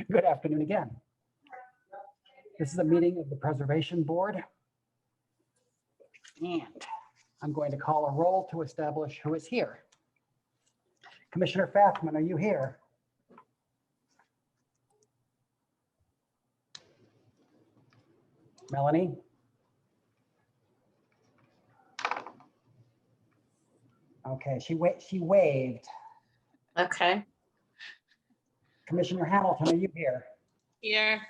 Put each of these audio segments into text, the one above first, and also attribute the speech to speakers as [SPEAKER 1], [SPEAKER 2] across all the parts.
[SPEAKER 1] Good afternoon again. This is a meeting of the Preservation Board. And I'm going to call a roll to establish who is here. Commissioner Fathman, are you here? Melanie? Okay, she waved.
[SPEAKER 2] Okay.
[SPEAKER 1] Commissioner Hamilton, are you here?
[SPEAKER 3] Here.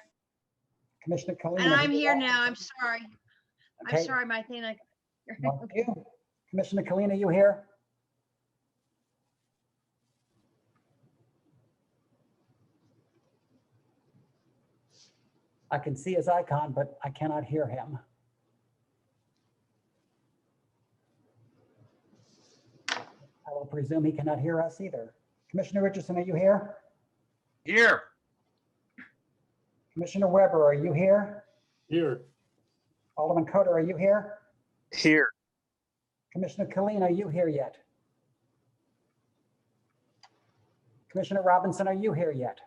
[SPEAKER 1] Commissioner Colleen?
[SPEAKER 4] And
[SPEAKER 1] are
[SPEAKER 4] I'm
[SPEAKER 1] you
[SPEAKER 4] here
[SPEAKER 1] there?
[SPEAKER 4] now. I'm sorry.
[SPEAKER 1] Okay.
[SPEAKER 4] I'm sorry, my thing.
[SPEAKER 1] Thank you. Commissioner Colleen, are you here? I can see his icon, but I cannot hear him. I will presume he cannot hear us either. Commissioner Richardson, are you here?
[SPEAKER 5] Here.
[SPEAKER 1] Commissioner Weber, are you here?
[SPEAKER 6] Here.
[SPEAKER 1] Alderman Coder, are you here?
[SPEAKER 5] Here.
[SPEAKER 1] Commissioner Colleen, are you here yet? Commissioner Robinson, are you here yet?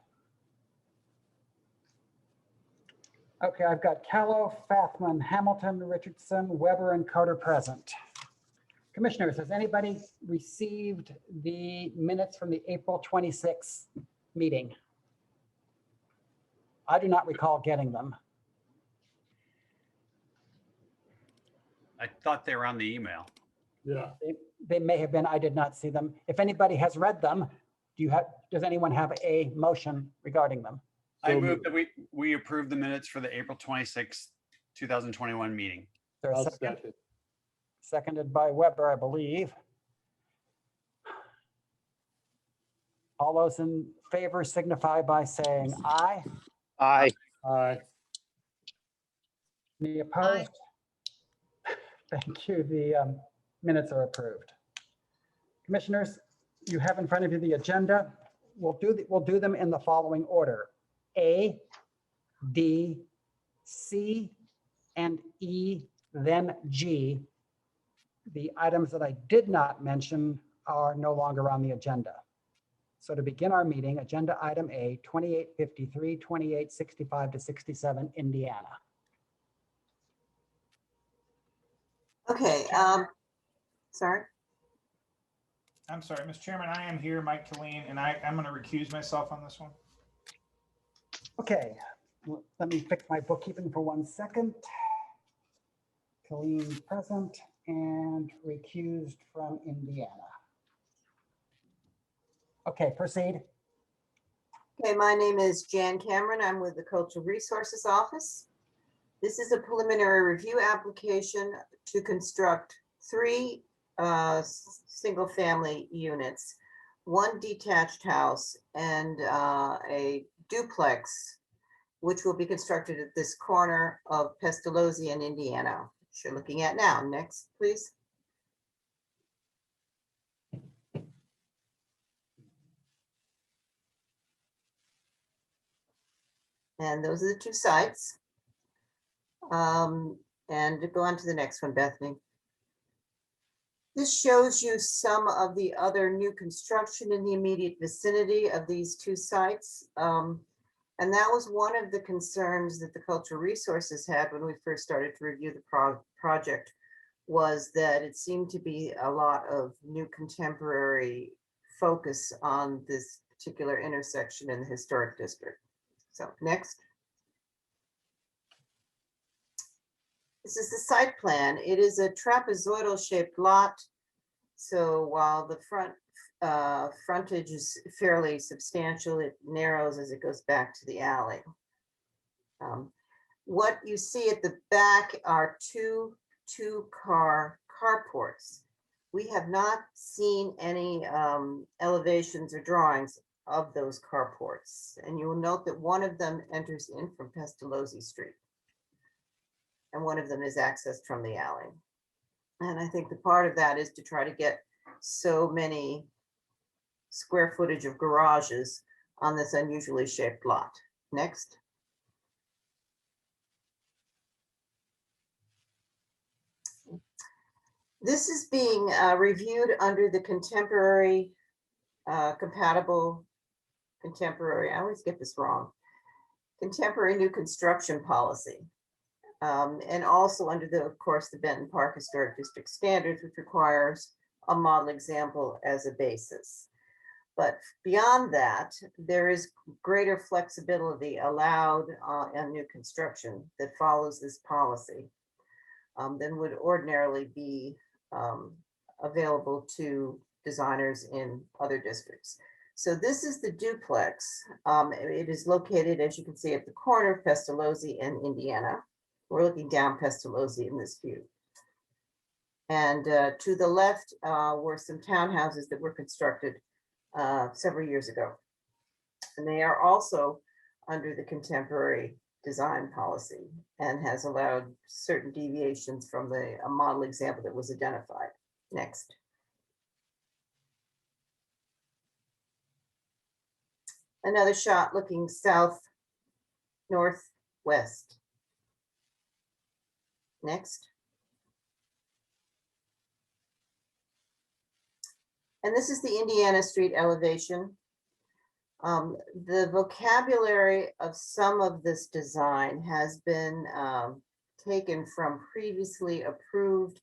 [SPEAKER 1] Okay, I've got Callow, Fathman, Hamilton, Richardson, Weber, and Coder present. Commissioners, has anybody received the minutes from the April 26th meeting? I do not recall getting them.
[SPEAKER 5] I thought they were on the email.
[SPEAKER 6] Yeah.
[SPEAKER 1] They may have been, I did not see them. If anybody has read them, does anyone have a motion regarding them?
[SPEAKER 5] I
[SPEAKER 6] So
[SPEAKER 5] move
[SPEAKER 6] moved.
[SPEAKER 5] that we approve the minutes for the April 26th, 2021 meeting.
[SPEAKER 1] Is there a
[SPEAKER 6] I'll
[SPEAKER 1] second?
[SPEAKER 6] second.
[SPEAKER 1] Seconded by Weber, I believe. All those in favor signify by saying aye.
[SPEAKER 5] Aye.
[SPEAKER 6] Aye.
[SPEAKER 1] Any opposed? Thank you. The minutes are approved. Commissioners, you have in front of you the agenda. We'll do them in the following order: A, D, C, and E, then G. The items that I did not mention are no longer on the agenda. So to begin our meeting, agenda item A, 2853, 2865 to 67, Indiana.
[SPEAKER 2] Okay, sorry.
[SPEAKER 7] I'm sorry, Mr. Chairman, I am here, Mike Killeen, and I'm going to recuse myself on this one.
[SPEAKER 1] Okay, let me fix my bookkeeping for 1 second. Colleen present and recused from Indiana. Okay, proceed.
[SPEAKER 2] Okay, my name is Jan Cameron. I'm with the Cultural Resources Office. This is a preliminary review application to construct 3 single-family units, 1 detached house, and a duplex, which will be constructed at this corner of Pestilency and Indiana, which you're looking at now. Next, please. And those are the 2 sites. And go on to the next one, Bethany. This shows you some of the other new construction in the immediate vicinity of these 2 sites. And that was one of the concerns that the Cultural Resources had when we first started to review the project, was that it seemed to be a lot of new contemporary focus on this particular intersection in the historic district. So next. This is the site plan. It is a trapezoidal shaped lot. So while the frontage is fairly substantial, it narrows as it goes back to the alley. What you see at the back are two-car carports. We have not seen any elevations or drawings of those carports. And you will note that one of them enters in from Pestilency Street, and one of them is accessed from the alley. And I think the part of that is to try to get so many square footage of garages on this unusually shaped lot. Next. This is being reviewed under the contemporary, compatible contemporary, I always get this wrong, contemporary new construction policy. And also under the, of course, the Benton Park Historic District standards, which requires a model example as a basis. But beyond that, there is greater flexibility allowed on new construction that follows this policy than would ordinarily be available to designers in other districts. So this is the duplex. It is located, as you can see, at the corner of Pestilency and Indiana. We're looking down Pestilency in this view. And to the left were some townhouses that were constructed several years ago. And they are also under the contemporary design policy and has allowed certain deviations from the model example that was identified. Next. Another shot looking south, northwest. Next. And this is the Indiana Street elevation. The vocabulary of some of this design has been taken from previously approved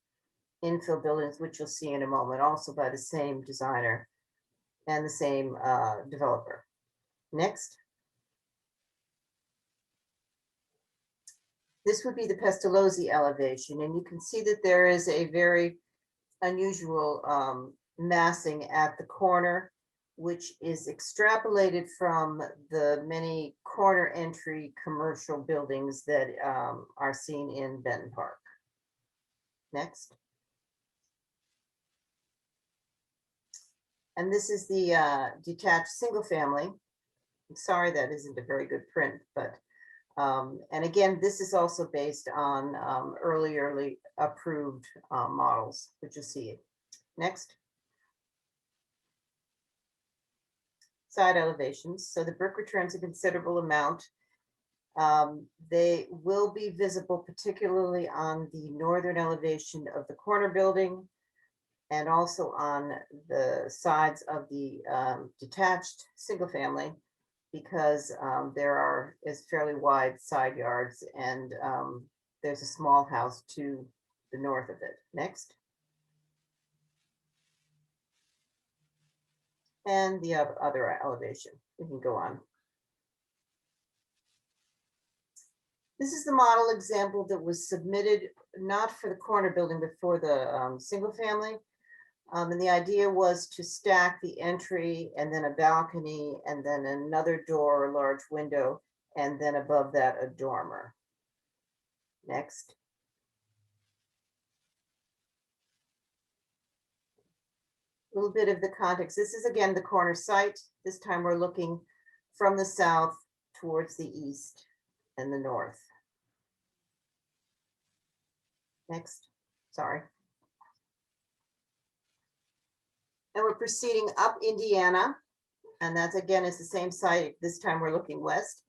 [SPEAKER 2] infill buildings, which you'll see in a moment, also by the same designer and the same developer. Next. This would be the Pestilency elevation, and you can see that there is a very unusual massing at the corner, which is extrapolated from the many corner entry commercial buildings that are seen in Benton Park. Next. And this is the detached single family. I'm sorry that isn't a very good print, but and again, this is also based on early approved models, which you'll see. Next. Side elevations. So the brick returns a considerable amount. They will be visible, particularly on the northern elevation of the corner building and also on the sides of the detached single family, because there is fairly wide side yards and there's a small house to the north of it. Next. And the other elevation. We can go on. This is the model example that was submitted not for the corner building, but for the single family. And the idea was to stack the entry and then a balcony and then another door, a large window, and then above that a dormer. Next. A little bit of the context. This is again the corner site. This time we're looking from the south towards the east and the north. Next, sorry. And we're proceeding up Indiana, and that's again is the same site. This time we're looking west.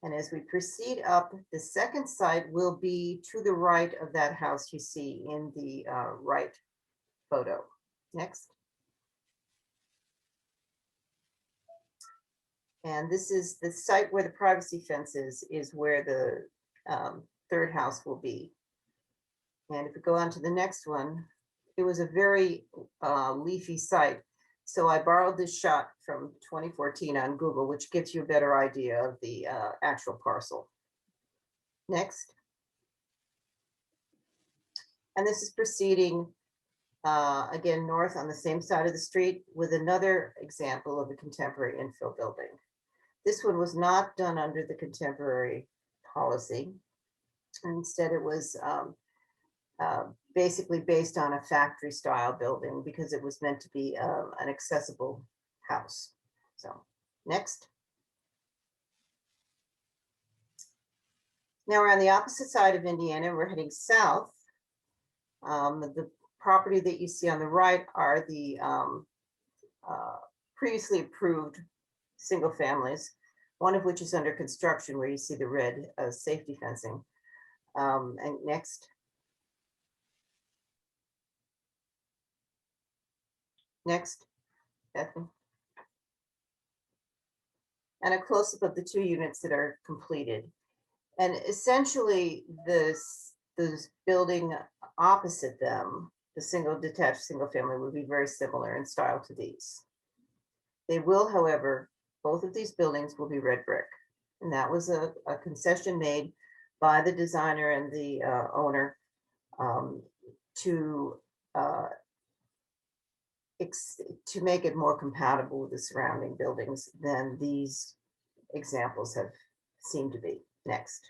[SPEAKER 2] And as we proceed up, the second site will be to the right of that house you see in the right photo. Next. And this is the site where the privacy fence is where the third house will be. And if we go on to the next one, it was a very leafy site. So I borrowed this shot from 2014 on Google, which gives you a better idea of the actual parcel. Next. And this is proceeding again north on the same side of the street with another example of a contemporary infill building. This one was not done under the contemporary policy. Instead, it was basically based on a factory style building because it was meant to be an accessible house. So next. Now we're on the opposite side of Indiana. We're heading south. The property that you see on the right are the previously approved single families, one of which is under construction where you see the red safety fencing. And next. Next, Bethany. and a close-up of the 2 units that are completed. And essentially, this building opposite them, the single detached single family, would be very similar in style to these. They will, however, both of these buildings will be red brick. And that was a concession made by the designer and the owner to make it more compatible with the surrounding buildings than these examples have seemed to be. Next.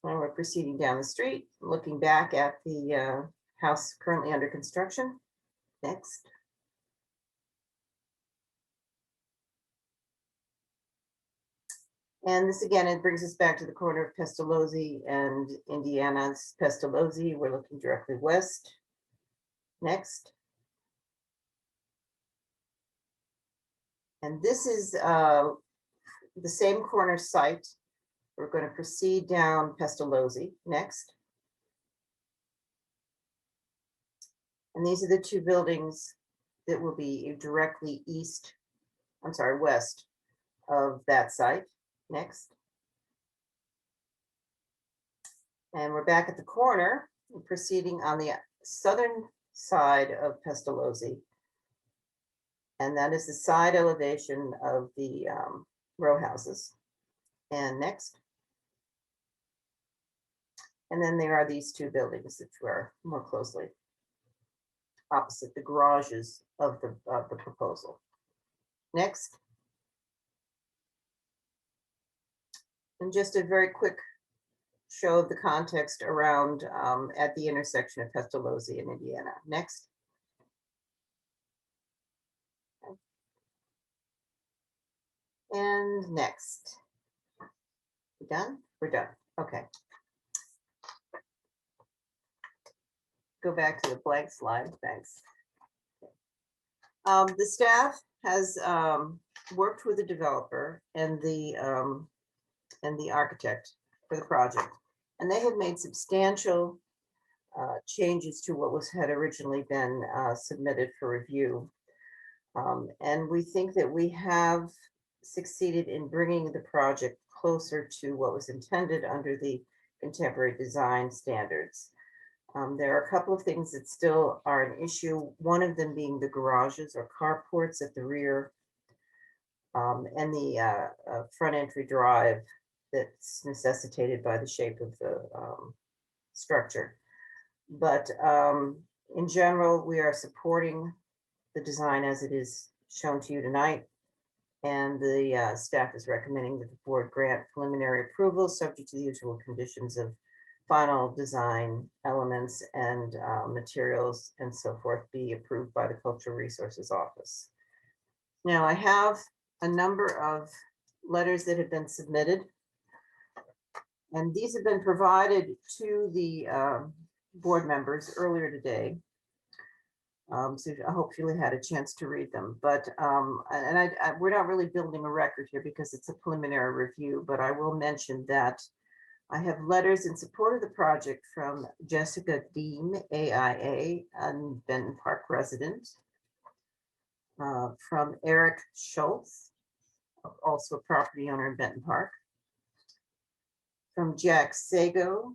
[SPEAKER 2] Now we're proceeding down the street, looking back at the house currently under construction. Next. And this again, it brings us back to the corner of Pestilency and Indiana's Pestilency. We're looking directly west. Next. And this is the same corner site. We're going to proceed down Pestilency. Next. And these are the 2 buildings that will be directly west of that site. Next. And we're back at the corner, proceeding on the southern side of Pestilency. And that is the side elevation of the row houses. And next. And then there are these 2 buildings that were more closely opposite the garages of the proposal. Next. And just a very quick show of the context around at the intersection of Pestilency and Indiana. Next. And next. We done? We're done. Okay. Go back to the blank slide. Thanks. The staff has worked with the developer and the architect for the project, and they have made substantial changes to what had originally been submitted for review. And we think that we have succeeded in bringing the project closer to what was intended under the contemporary design standards. There are a couple of things that still are an issue, one of them being the garages or carports at the rear, and the front entry drive that's necessitated by the shape of the structure. But in general, we are supporting the design as it is shown to you tonight. And the staff is recommending that the board grant preliminary approval subject to the usual conditions of final design elements and materials and so forth be approved by the Cultural Resources Office. Now I have a number of letters that have been submitted, and these have been provided to the board members earlier today. So I hopefully had a chance to read them, but we're not really building a record here because it's a preliminary review, but I will mention that I have letters in support of the project from Jessica Deem, AIA, and Benton Park resident, from Eric Schultz, also a property owner in Benton Park, from Jack Sago,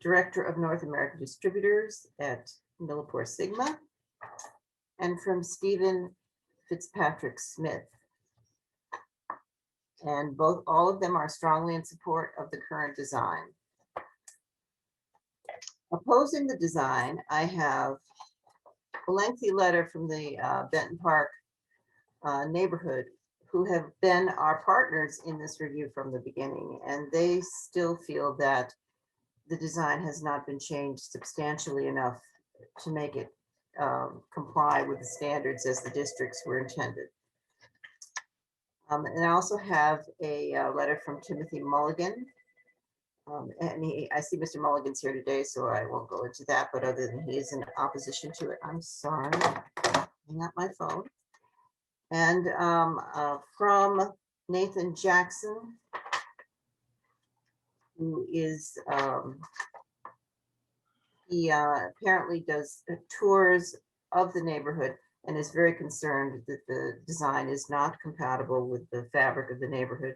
[SPEAKER 2] Director of North American Distributors at Millipore Sigma, and from Stephen Fitzpatrick Smith. And all of them are strongly in support of the current design. Opposing the design, I have a lengthy letter from the Benton Park neighborhood, who have been our partners in this review from the beginning, and they still feel that the design has not been changed substantially enough to make it comply with the standards as the districts were intended. And I also have a letter from Timothy Mulligan. And I see Mr. Mulligan's here today, so I won't go into that, but other than he is in opposition to it. I'm sorry, not my phone. And from Nathan Jackson, who is, he apparently does tours of the neighborhood and is very concerned that the design is not compatible with the fabric of the neighborhood.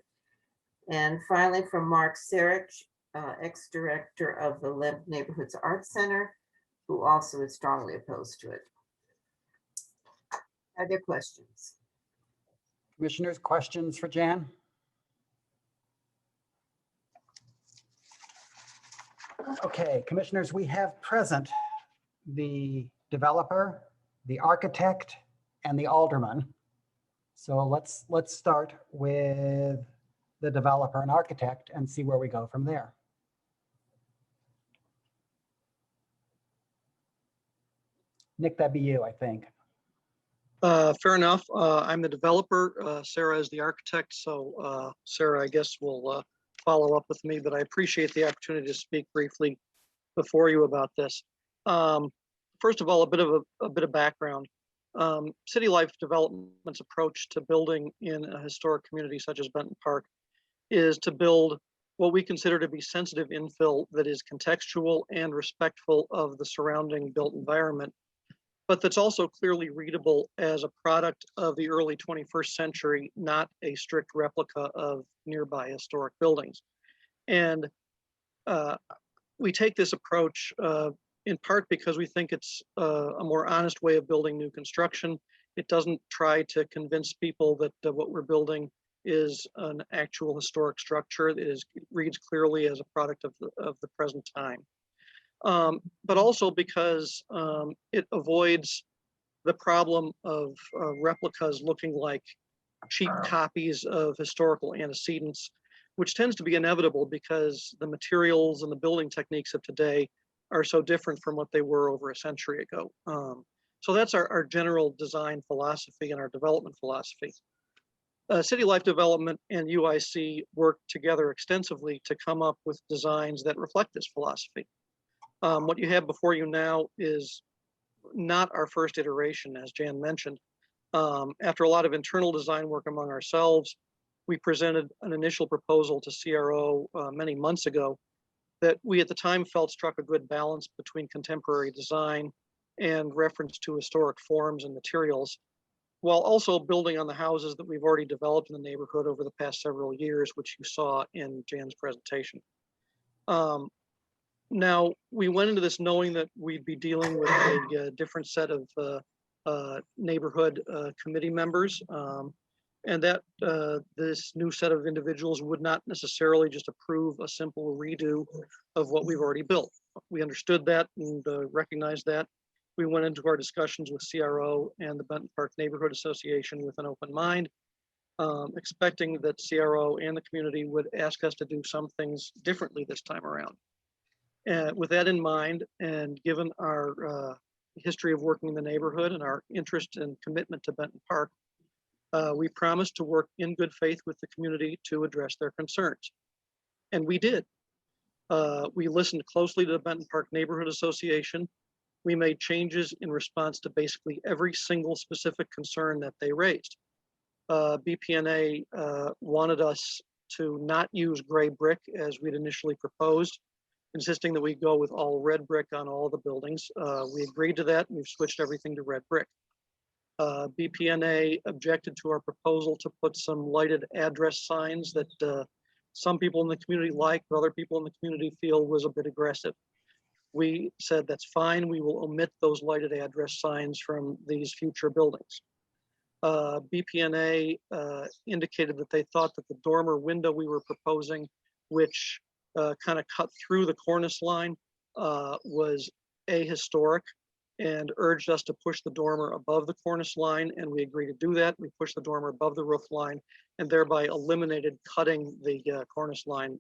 [SPEAKER 2] And finally, from Mark Sarich, ex-director of the Lemp Neighborhoods Arts Center, who also is strongly opposed to it. Are there questions?
[SPEAKER 1] Commissioners, questions for Jan? Okay, commissioners, we have present the developer, the architect, and the alderman. So let's start with the developer and architect and see where we go from there. Nick, that'd be you, I think.
[SPEAKER 3] Fair enough. I'm the developer. Sarah is the architect. So Sarah, I guess, will follow up with me, but I appreciate the opportunity to speak briefly before you about this. First of all, a bit of background. City Life Development's approach to building in a historic community such as Benton Park is to build what we consider to be sensitive infill that is contextual and respectful of the surrounding built environment, but that's also clearly readable as a product of the early 21st century, not a strict replica of nearby historic buildings. And we take this approach in part because we think it's a more honest way of building new construction. It doesn't try to convince people that what we're building is an actual historic structure. It reads clearly as a product of the present time. But also because it avoids the problem of replicas looking like cheap copies of historical antecedents, which tends to be inevitable because the materials and the building techniques of today are so different from what they were over a century ago. So that's our general design philosophy and our development philosophy. City Life Development and UIC work together extensively to come up with designs that reflect this philosophy. What you have before you now is not our first iteration, as Jan mentioned. After a lot of internal design work among ourselves, we presented an initial proposal to CRO many months ago that we at the time felt struck a good balance between contemporary design and reference to historic forms and materials, while also building on the houses that we've already developed in the neighborhood over the past several years, which you saw in Jan's presentation. Now, we went into this knowing that we'd be dealing with a different set of neighborhood committee members, and that this new set of individuals would not necessarily just approve a simple redo of what we've already built. We understood that and recognized that. We went into our discussions with CRO and the Benton Park Neighborhood Association with an open mind, expecting that CRO and the community would ask us to do some things differently this time around. With that in mind, and given our history of working in the neighborhood and our interest and commitment to Benton Park, we promised to work in good faith with the community to address their concerns. And we did. We listened closely to the Benton Park Neighborhood Association. We made changes in response to basically every single specific concern that they raised. BPNA wanted us to not use gray brick as we'd initially proposed, insisting that we go with all red brick on all the buildings. We agreed to that and we've switched everything to red brick. BPNA objected to our proposal to put some lighted address signs that some people in the community like, but other people in the community feel was a bit aggressive. We said that's fine, we will omit those lighted address signs from these future buildings. BPNA indicated that they thought that the dormer window we were proposing, which kind of cut through the cornice line, was ahistoric and urged us to push the dormer above the cornice line, and we agreed to do that. We pushed the dormer above the roof line and thereby eliminated cutting the cornice line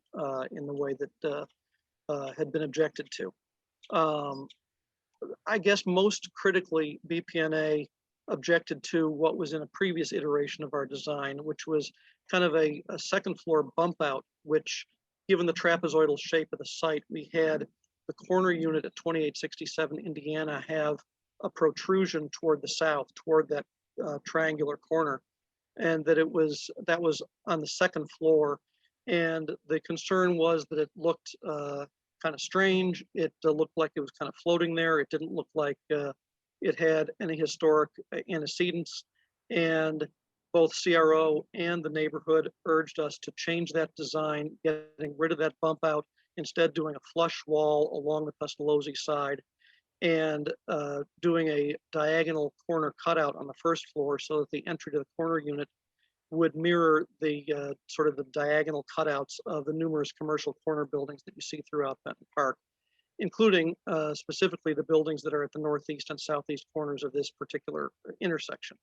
[SPEAKER 3] in the way that had been objected to. I guess most critically, BPNA objected to what was in a previous iteration of our design, which was kind of a second floor bump out, which, given the trapezoidal shape of the site, we had the corner unit at 2867 Indiana have a protrusion toward the south, toward that triangular corner, and that was on the second floor. And the concern was that it looked kind of strange. It looked like it was kind of floating there. It didn't look like it had any historic antecedents, and both CRO and the neighborhood urged us to change that design, getting rid of that bump out, instead doing a flush wall along the Pestilency side, and doing a diagonal corner cutout on the first floor so that the entry to the corner unit would mirror the sort of the diagonal cutouts of the numerous commercial corner buildings that you see throughout Benton Park, including specifically the buildings that are at the northeast and southeast corners of this particular intersection.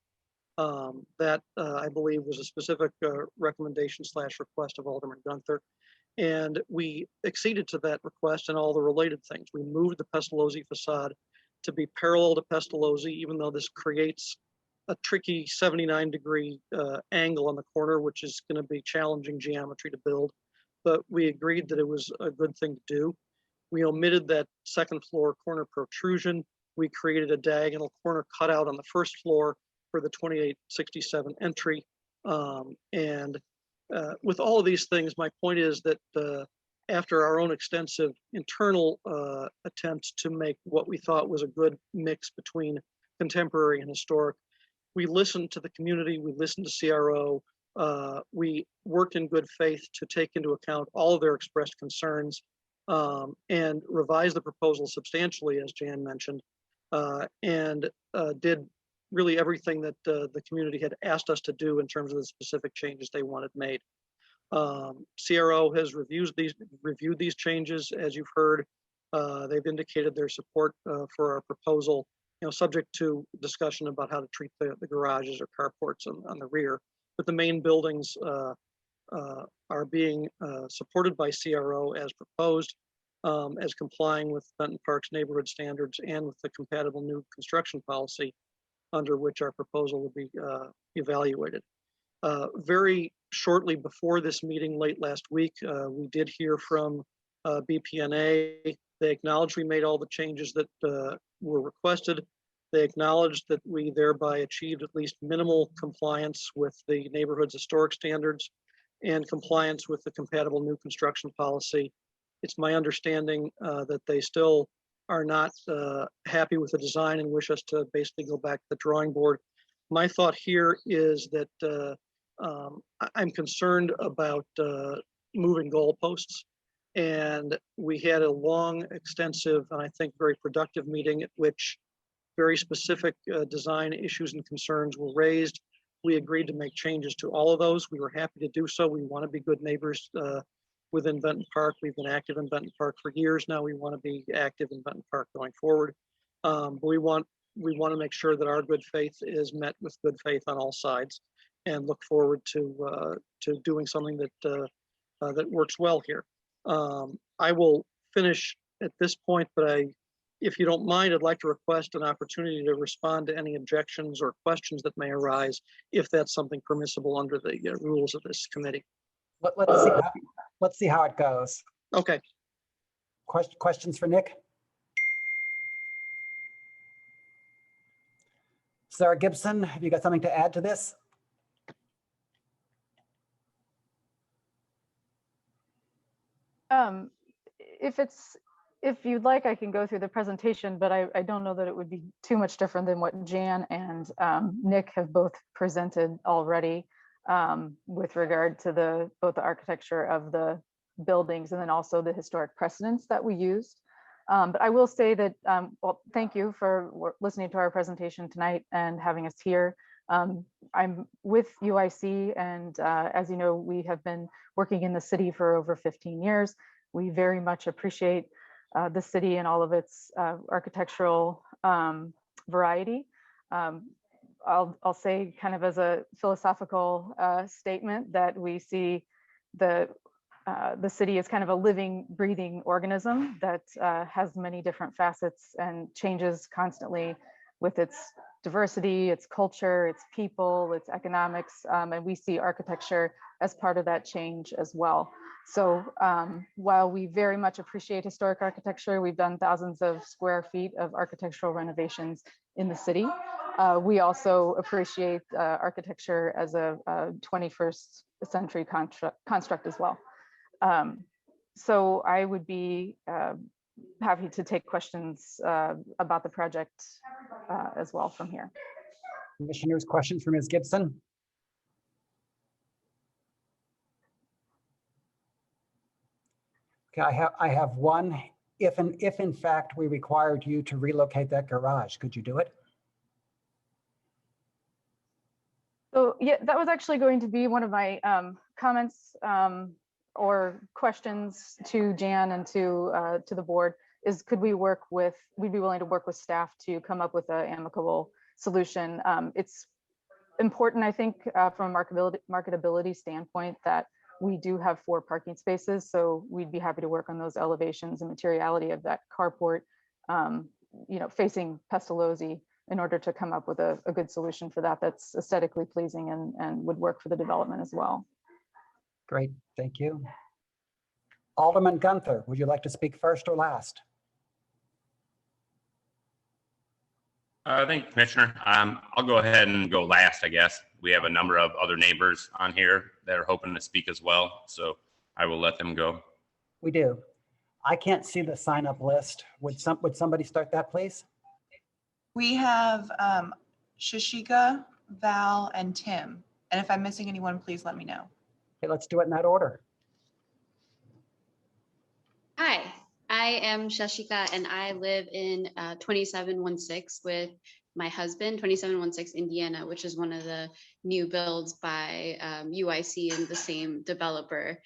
[SPEAKER 3] That I believe was a specific recommendation / request of Alderman Gunther. And we acceded to that request and all the related things. We moved the Pestilency facade to be parallel to Pestilency, even though this creates a tricky 79-degree angle on the corner, which is going to be challenging geometry to build. But we agreed that it was a good thing to do. We omitted that second floor corner protrusion. We created a diagonal corner cutout on the first floor for the 2867 entry. With all of these things, my point is that after our own extensive internal attempts to make what we thought was a good mix between contemporary and historic, we listened to the community, we listened to CRO, we worked in good faith to take into account all of their expressed concerns and revise the proposal substantially, as Jan mentioned, and did really everything that the community had asked us to do in terms of the specific changes they wanted made. CRO has reviewed these changes, as you've heard. They've indicated their support for our proposal, subject to discussion about how to treat the garages or carports on the rear. But the main buildings are being supported by CRO as proposed, as complying with Benton Park's neighborhood standards and with the compatible new construction policy under which our proposal will be evaluated. Very shortly before this meeting late last week, we did hear from BPNA. They acknowledged we made all the changes that were requested. They acknowledged that we thereby achieved at least minimal compliance with the neighborhood's historic standards and compliance with the compatible new construction policy. It's my understanding that they still are not happy with the design and wish us to basically go back to the drawing board. My thought here is that I'm concerned about moving goalposts. And we had a long, extensive, and I think very productive meeting at which very specific design issues and concerns were raised. We agreed to make changes to all of those. We were happy to do so. We want to be good neighbors within Benton Park. We've been active in Benton Park for years now. We want to be active in Benton Park going forward. But we want to make sure that our good faith is met with good faith on all sides, and look forward to doing something that that works well here. I will finish at this point, but if you don't mind, I'd like to request an opportunity to respond to any objections or questions that may arise, if that's something permissible under the rules of this committee.
[SPEAKER 1] Let's see how it goes.
[SPEAKER 3] Okay.
[SPEAKER 1] Questions for Nick? Sarah Gibson, have you got something to add to this?
[SPEAKER 4] If you'd like, I can go through the presentation, but I don't know that it would be too much different than what Jan and Nick have both presented already with regard to both the architecture of the buildings and then also the historic precedents that we used. But I will say that, well, thank you for listening to our presentation tonight and having us here. I'm with UIC, and as you know, we have been working in the city for over 15 years. We very much appreciate the city and all of its architectural variety. I'll say kind of as a philosophical statement that we see the city is kind of a living, breathing organism that has many different facets and changes constantly with its diversity, its culture, its people, its economics, and we see architecture as part of that change as well. So while we very much appreciate historic architecture, we've done thousands of square feet of architectural renovations in the city. We also appreciate architecture as a 21st century construct as well. So I would be happy to take questions about the project as well from here.
[SPEAKER 1] Commissioners, questions for Ms. Gibson? Okay, I have one. If in fact we required you to relocate that garage, could you do it?
[SPEAKER 4] So yeah, that was actually going to be one of my comments or questions to Jan and to the board is could we work with, we'd be willing to work with staff to come up with an amicable solution. It's important, I think, from a marketability standpoint that we do have 4 parking spaces. So we'd be happy to work on those elevations and materiality of that carport, you know, facing Pestilency in order to come up with a good solution for that that's aesthetically pleasing and would work for the development as well.
[SPEAKER 1] Great, thank you. Alderman Gunther, would you like to speak first or last?
[SPEAKER 6] Thank you, Commissioner. I'll go ahead and go last, I guess. We have a number of other neighbors on here that are hoping to speak as well, so I will let them go.
[SPEAKER 1] We do. I can't see the sign-up list. Would somebody start that, please?
[SPEAKER 8] We have Shashika, Val, and Tim. And if I'm missing anyone, please let me know.
[SPEAKER 1] Okay, let's do it in that order.
[SPEAKER 9] Hi, I am Shashika and I live in 2716 with my husband, 2716 Indiana, which is one of the new builds by UIC and the same developer.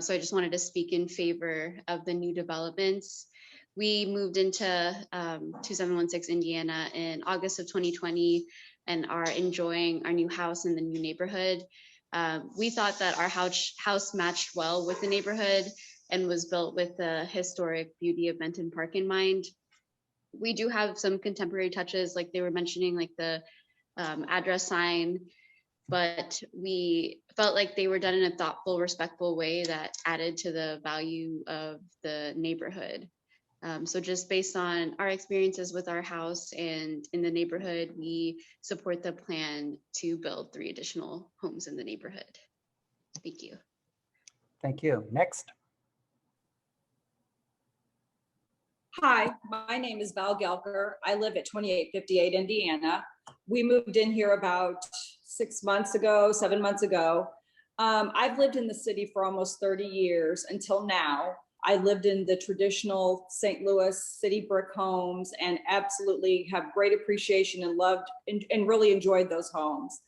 [SPEAKER 9] So I just wanted to speak in favor of the new developments. We moved into 2716 Indiana in August of 2020 and are enjoying our new house in the new neighborhood. We thought that our house matched well with the neighborhood and was built with the historic beauty of Benton Park in mind. We do have some contemporary touches, like they were mentioning, like the address sign, but we felt like they were done in a thoughtful, respectful way that added to the value of the neighborhood. So just based on our experiences with our house and in the neighborhood, we support the plan to build 3 additional homes in the neighborhood. Thank you.
[SPEAKER 1] Thank you. Next.
[SPEAKER 10] Hi, my name is Val Gelker. I live at 2858 Indiana. We moved in here about 7 months ago. I've lived in the city for almost 30 years until now. I lived in the traditional St. Louis city brick homes and absolutely have great appreciation and loved and really enjoyed those homes.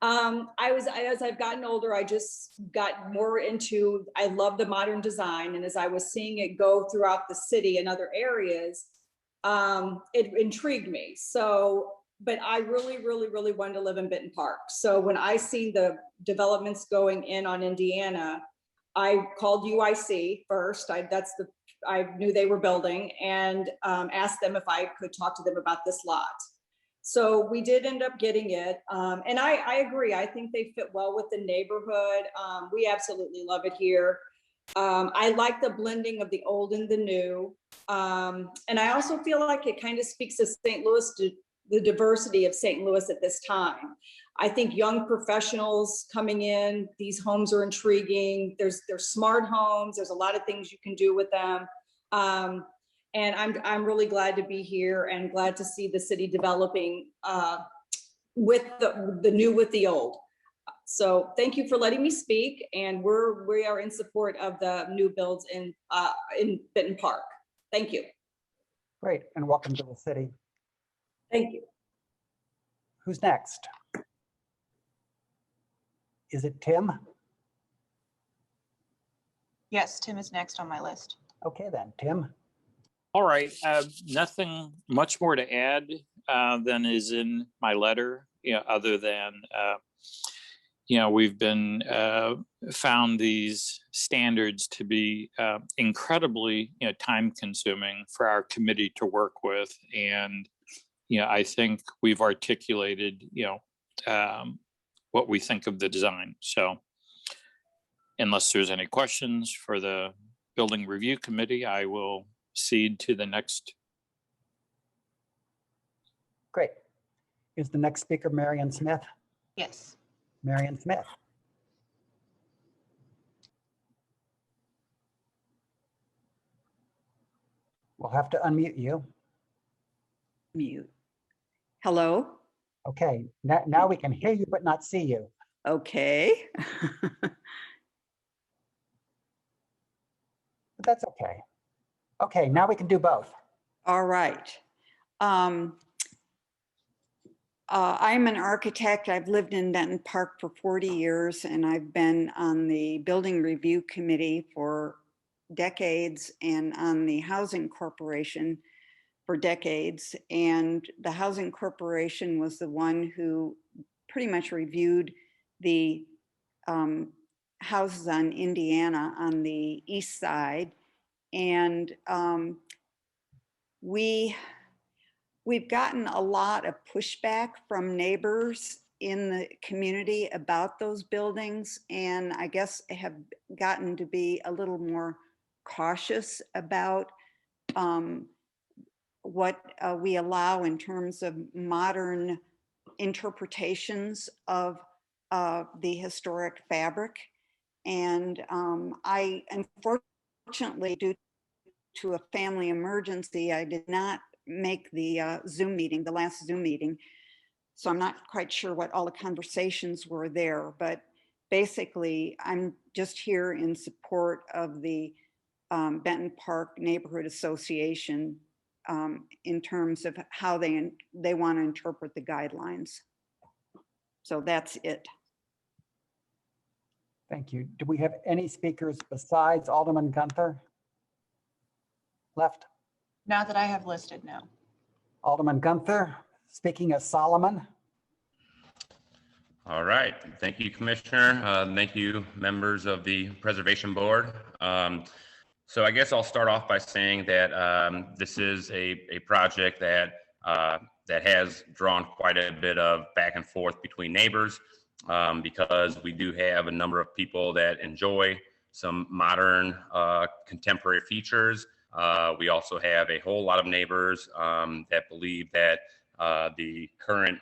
[SPEAKER 10] As I've gotten older, I just got more into, I love the modern design. And as I was seeing it go throughout the city and other areas, it intrigued me. So, but I really wanted to live in Benton Park. So when I seen the developments going in on Indiana, I called UIC first. I knew they were building and asked them if I could talk to them about this lot. So we did end up getting it. And I agree. I think they fit well with the neighborhood. We absolutely love it here. I like the blending of the old and the new. And I also feel like it kind of speaks to St. Louis, to the diversity of St. Louis at this time. I think young professionals coming in, these homes are intriguing. They're smart homes. There's a lot of things you can do with them. And I'm really glad to be here and glad to see the city developing with the new with the old. So thank you for letting me speak. And we are in support of the new builds in Benton Park. Thank you.
[SPEAKER 1] Great, and welcome to the city.
[SPEAKER 10] Thank you.
[SPEAKER 1] Who's next? Is it Tim?
[SPEAKER 8] Yes, Tim is next on my list.
[SPEAKER 1] Okay then, Tim.
[SPEAKER 11] All right, nothing much more to add than is in my letter, other than, we've been found these standards to be incredibly, time consuming for our committee to work with. And, I think we've articulated, what we think of the design. So unless there's any questions for the Building Review Committee, I will cede to the next.
[SPEAKER 1] Great. Is the next speaker Marian Smith?
[SPEAKER 8] Yes.
[SPEAKER 1] Marian Smith. We'll have to unmute you.
[SPEAKER 12] Mute. Hello?
[SPEAKER 1] Okay, now we can hear you but not see you.
[SPEAKER 12] Okay.
[SPEAKER 1] But that's okay. Okay, now we can do both.
[SPEAKER 12] All right. I'm an architect. I've lived in Benton Park for 40 years, and I've been on the Building Review Committee for decades and on the Housing Corporation for decades. And the Housing Corporation was the one who pretty much reviewed the houses on Indiana on the east side. And we've gotten a lot of pushback from neighbors in the community about those buildings, and I guess have gotten to be a little more cautious about what we allow in terms of modern interpretations of the historic fabric. And I, unfortunately, due to a family emergency, I did not make the Zoom meeting, the last Zoom meeting. So I'm not quite sure what all the conversations were there, but basically I'm just here in support of the Benton Park Neighborhood Association in terms of how they want to interpret the guidelines. So that's it.
[SPEAKER 1] Thank you. Do we have any speakers besides Alderman Gunther? Left.
[SPEAKER 8] Not that I have listed, no.
[SPEAKER 1] Alderman Gunther, speaking as Solomon.
[SPEAKER 6] All right. Thank you, Commissioner. Thank you, members of the Preservation Board. So I guess I'll start off by saying that this is a project that has drawn quite a bit of back and forth between neighbors because we do have a number of people that enjoy some modern contemporary features. We also have a whole lot of neighbors that believe that the current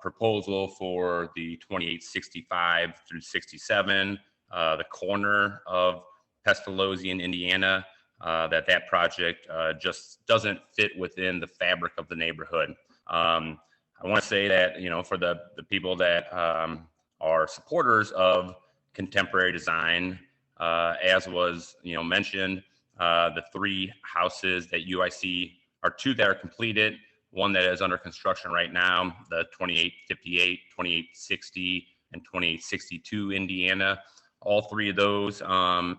[SPEAKER 6] proposal for the 2865 through 67, the corner of Pestilency in Indiana, that project just doesn't fit within the fabric of the neighborhood. I want to say that, you know, for the people that are supporters of contemporary design, as was, you know, mentioned, the three houses that UIC are two that are completed, one that is under construction right now, the 2858, 2860, and 2862 Indiana. All three of those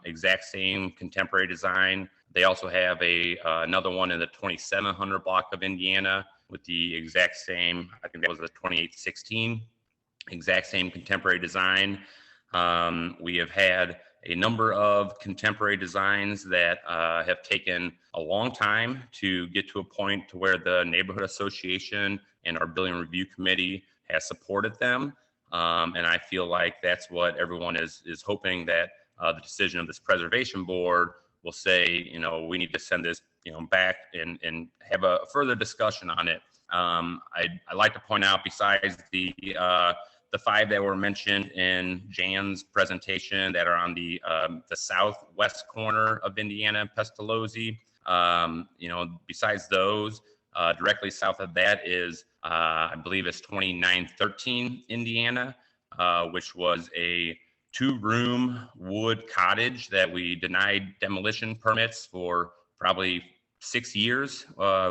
[SPEAKER 6] exact same contemporary design. They also have another one in the 2700 block of Indiana with the exact same, I think that was the 2816, exact same contemporary design. We have had a number of contemporary designs that have taken a long time to get to a point to where the neighborhood association and our building review committee has supported them. And I feel like that's what everyone is hoping, that the decision of this preservation board will say, you know, we need to send this, you know, back and have a further discussion on it. I'd like to point out, besides the five that were mentioned in Jan's presentation that are on the southwest corner of Indiana, Pestilency, you know, besides those, directly south of that is, I believe it's 2913 Indiana, which was a 2-room wood cottage that we denied demolition permits for probably 6 years.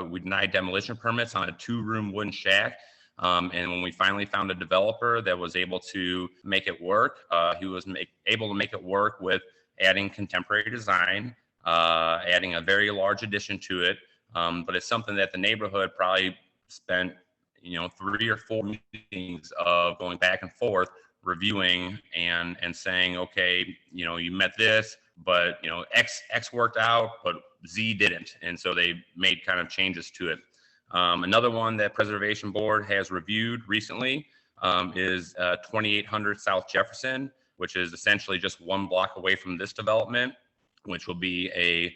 [SPEAKER 6] We denied demolition permits on a 2-room wooden shack. And when we finally found a developer that was able to make it work, he was able to make it work with adding contemporary design, adding a very large addition to it. But it's something that the neighborhood probably spent, you know, 3 or 4 meetings of going back and forth, reviewing and saying, okay, you know, you met this, but, you know, X worked out, but Z didn't. And so they made kind of changes to it. Another one that Preservation Board has reviewed recently is 2800 South Jefferson, which is essentially just 1 block away from this development, which will be a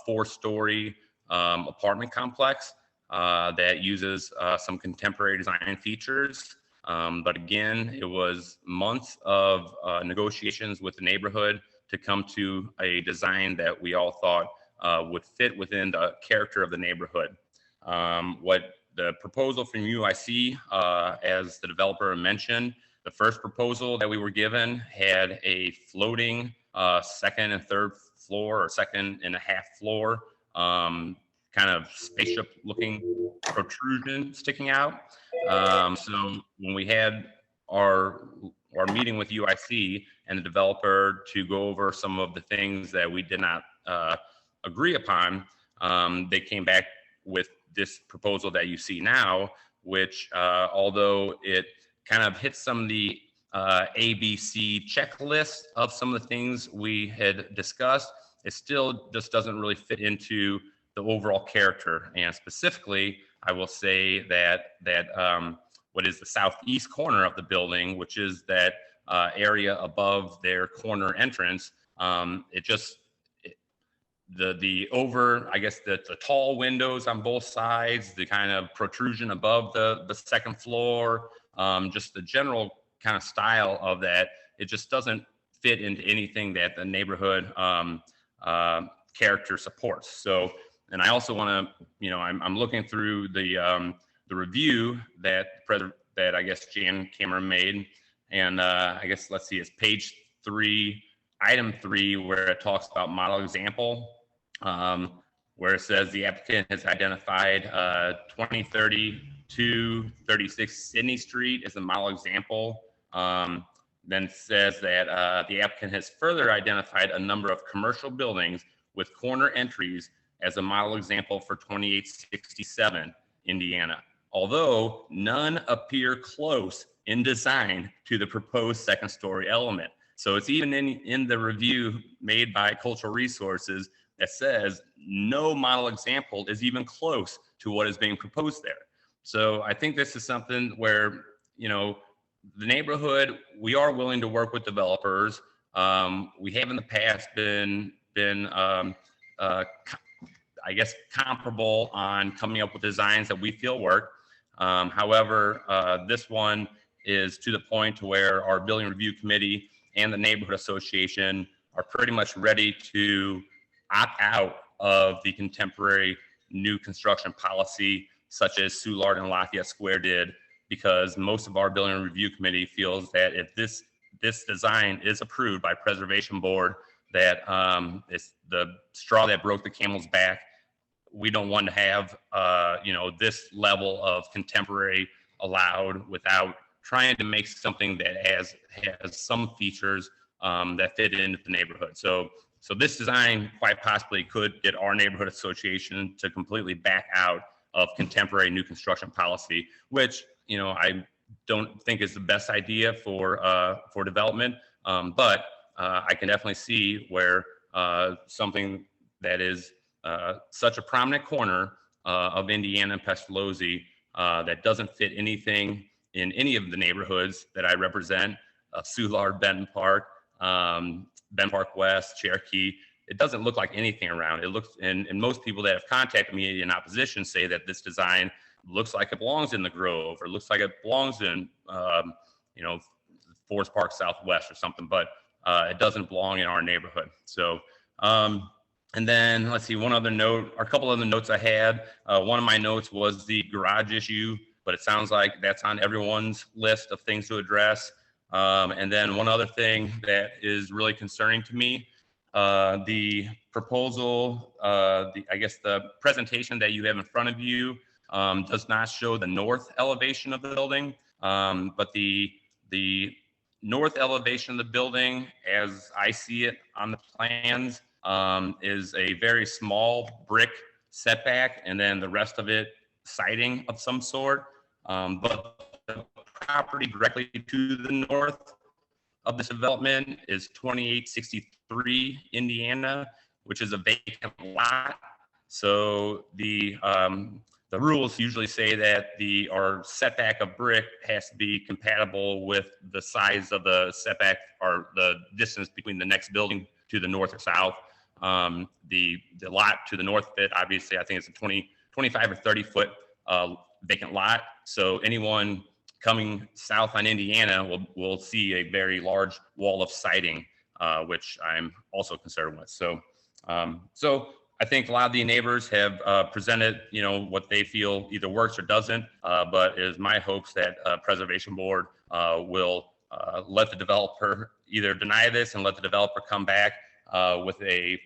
[SPEAKER 6] 4-story apartment complex that uses some contemporary design features. But again, it was months of negotiations with the neighborhood to come to a design that we all thought would fit within the character of the neighborhood. What the proposal from UIC, as the developer mentioned, the first proposal that we were given had a floating second and third floor, or second and a half floor, kind of spaceship looking protrusion sticking out. So when we had our meeting with UIC and the developer to go over some of the things that we did not agree upon, they came back with this proposal that you see now, which although it kind of hits some of the ABC checklist of some of the things we had discussed, it still just doesn't really fit into the overall character. And specifically, I will say that what is the southeast corner of the building, which is that area above their corner entrance, the tall windows on both sides, the kind of protrusion above the second floor, just the general kind of style of that, it just doesn't fit into anything that the neighborhood character supports. So, and I also want to, I'm looking through the review that I guess Jan Cameron made, and I guess let's see, it's page 3, item 3, where it talks about model example, where it says the applicant has identified 2030 to 36 Sydney Street as a model example. Then it says that the applicant has further identified a number of commercial buildings with corner entries as a model example for 2867 Indiana, although none appear close in design to the proposed second story element. So it's even in the review made by Cultural Resources that says no model example is even close to what is being proposed there. So I think this is something where, the neighborhood, we are willing to work with developers. We have in the past been I guess, comparable on coming up with designs that we feel work. However, this one is to the point to where our building review committee and the neighborhood association are pretty much ready to opt out of the contemporary new construction policy, such as Soulard and Lafayette Square did, because most of our building review committee feels that if this design is approved by Preservation Board, that it's the straw that broke the camel's back. We don't want to have this level of contemporary allowed without trying to make something that has some features that fit into the neighborhood. So this design quite possibly could get our neighborhood association to completely back out of contemporary new construction policy, which I don't think is the best idea for development. But I can definitely see where something that is such a prominent corner of Indiana and Pestilency that doesn't fit anything in any of the neighborhoods that I represent, Soulard, Benton Park, Benton Park West, Cherokee. It doesn't look like anything around. It looks, and most people that have contacted me in opposition say that this design looks like it belongs in the Grove, or looks like it belongs in, Forest Park Southwest or something, but it doesn't belong in our neighborhood. So, and then let's see, one other note, or a couple other notes I had. One of my notes was the garage issue, but it sounds like that's on everyone's list of things to address. And then one other thing that is really concerning to me, the proposal, I guess the presentation that you have in front of you does not show the north elevation of the building, but the north elevation of the building, as I see it on the plans, is a very small brick setback, and then the rest of it siding of some sort. But the property directly to the north of this development is 2863 Indiana, which is a vacant lot. So the rules usually say that our setback of brick has to be compatible with the size of the setback, or the distance between the next building to the north or south. The lot to the north of it, obviously, I think it's a 25 or 30 foot vacant lot. So anyone coming south on Indiana will see a very large wall of siding, which I'm also concerned with. So I think a lot of the neighbors have presented, what they feel either works or doesn't. But it is my hopes that Preservation Board will let the developer either deny this and let the developer come back with a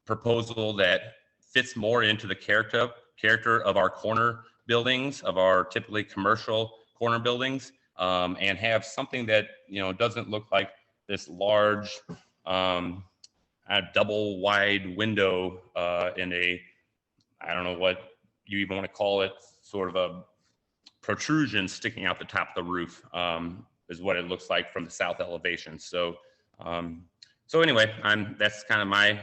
[SPEAKER 6] proposal that fits more into the character of our corner buildings, of our typically commercial corner buildings, and have something that doesn't look like this large a double wide window in a, I don't know what you even want to call it, sort of a protrusion sticking out the top of the roof is what it looks like from the south elevation. So, anyway, that's kind of my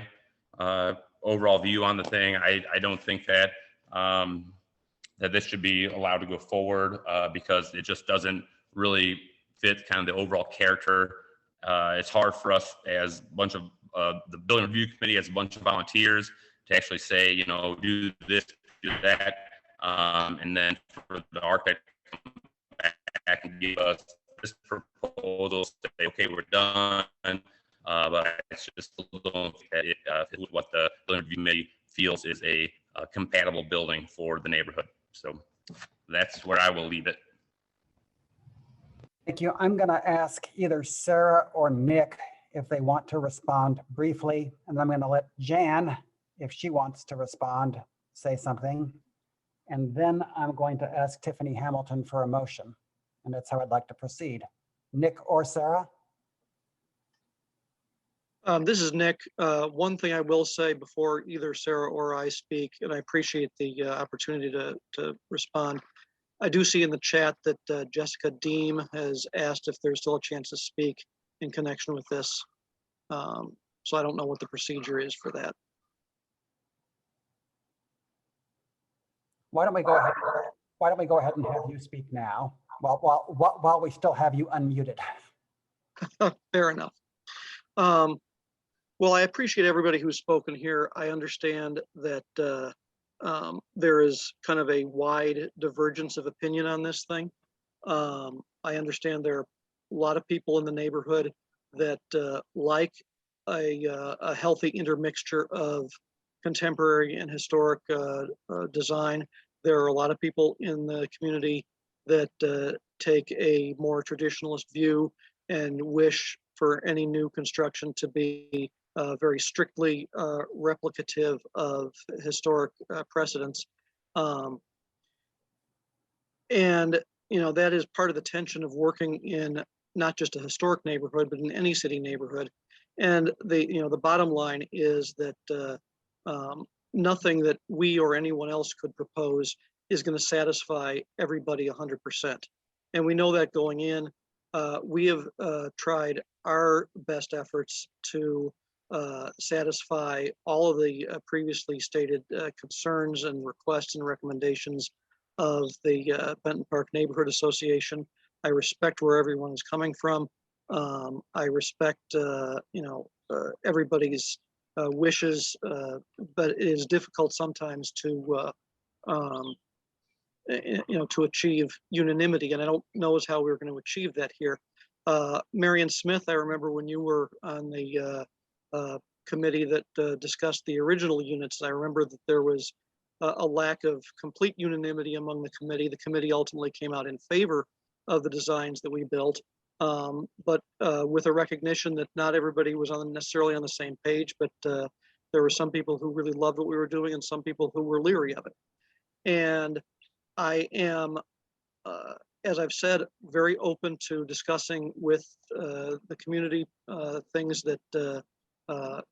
[SPEAKER 6] overall view on the thing. I don't think that that this should be allowed to go forward because it just doesn't really fit kind of the overall character. It's hard for us as a bunch of the building review committee, as a bunch of volunteers, to actually say, do this, do that, and then for the architect to come back and give us this proposal, say, okay, we're done. But I just don't think that it is what the building review committee feels is a compatible building for the neighborhood. So that's where I will leave it.
[SPEAKER 1] Thank you. I'm going to ask either Sarah or Nick if they want to respond briefly, and I'm going to let Jan, if she wants to respond, say something. And then I'm going to ask Tiffany Hamilton for a motion, and that's how I'd like to proceed. Nick or Sarah?
[SPEAKER 3] This is Nick. One thing I will say before either Sarah or I speak, and I appreciate the opportunity to respond. I do see in the chat that Jessica Deem has asked if there's still a chance to speak in connection with this. So I don't know what the procedure is for that.
[SPEAKER 1] Why don't we go ahead? Why don't we go ahead and have you speak now while we still have you unmuted?
[SPEAKER 3] Fair enough. Well, I appreciate everybody who's spoken here. I understand that there is kind of a wide divergence of opinion on this thing. I understand there are a lot of people in the neighborhood that like a healthy intermixture of contemporary and historic design. There are a lot of people in the community that take a more traditionalist view and wish for any new construction to be very strictly replicative of historic precedents. And, that is part of the tension of working in not just a historic neighborhood, but in any city neighborhood. And the bottom line is that nothing that we or anyone else could propose is going to satisfy everybody 100%. And we know that going in. We have tried our best efforts to satisfy all of the previously stated concerns and requests and recommendations of the Benton Park Neighborhood Association. I respect where everyone is coming from. I respect, everybody's wishes, but it is difficult sometimes to achieve unanimity, and I don't know how we're going to achieve that here. Marian Smith, I remember when you were on the committee that discussed the original units, I remember that there was a lack of complete unanimity among the committee. The committee ultimately came out in favor of the designs that we built, but with a recognition that not everybody was necessarily on the same page, but there were some people who really loved what we were doing and some people who were leery of it. And I am, as I've said, very open to discussing with the community things that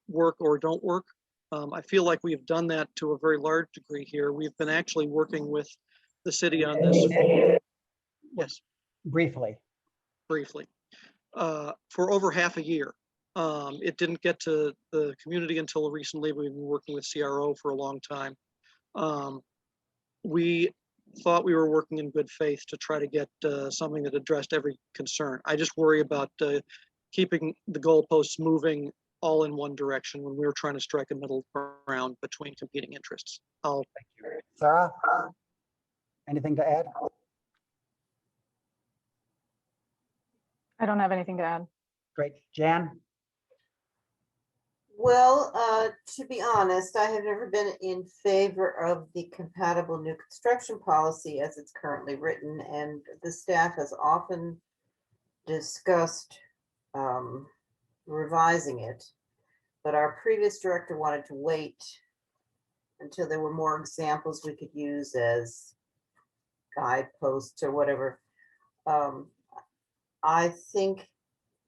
[SPEAKER 3] work or don't work. I feel like we've done that to a very large degree here. We've been actually working with the city on this. Yes.
[SPEAKER 1] Briefly.
[SPEAKER 3] For over half a year. It didn't get to the community until recently. We've been working with CRO for a long time. We thought we were working in good faith to try to get something that addressed every concern. I just worry about keeping the goalposts moving all in one direction when we were trying to strike a middle ground between competing interests. Thank you.
[SPEAKER 1] Sarah, anything to add?
[SPEAKER 4] I don't have anything to add.
[SPEAKER 1] Great. Jan?
[SPEAKER 2] Well, to be honest, I have never been in favor of the compatible new construction policy as it's currently written, and the staff has often discussed revising it. But our previous director wanted to wait until there were more examples we could use as guideposts or whatever. I think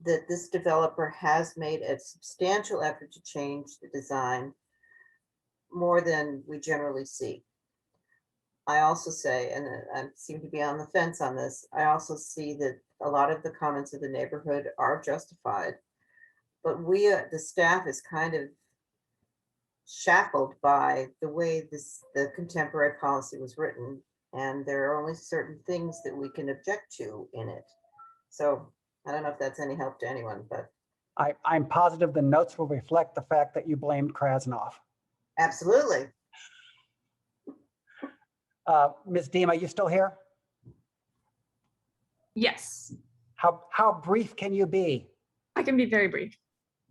[SPEAKER 2] that this developer has made a substantial effort to change the design more than we generally see. I also say, and I seem to be on the fence on this, I also see that a lot of the comments of the neighborhood are justified. But the staff is kind of shackled by the way the contemporary policy was written. And there are only certain things that we can object to in it. So I don't know if that's any help to anyone, but.
[SPEAKER 1] I'm positive the notes will reflect the fact that you blamed Krasnoff.
[SPEAKER 2] Absolutely.
[SPEAKER 1] Ms. Deem, are you still here?
[SPEAKER 13] Yes,
[SPEAKER 1] How brief can you be?
[SPEAKER 13] I can be very brief.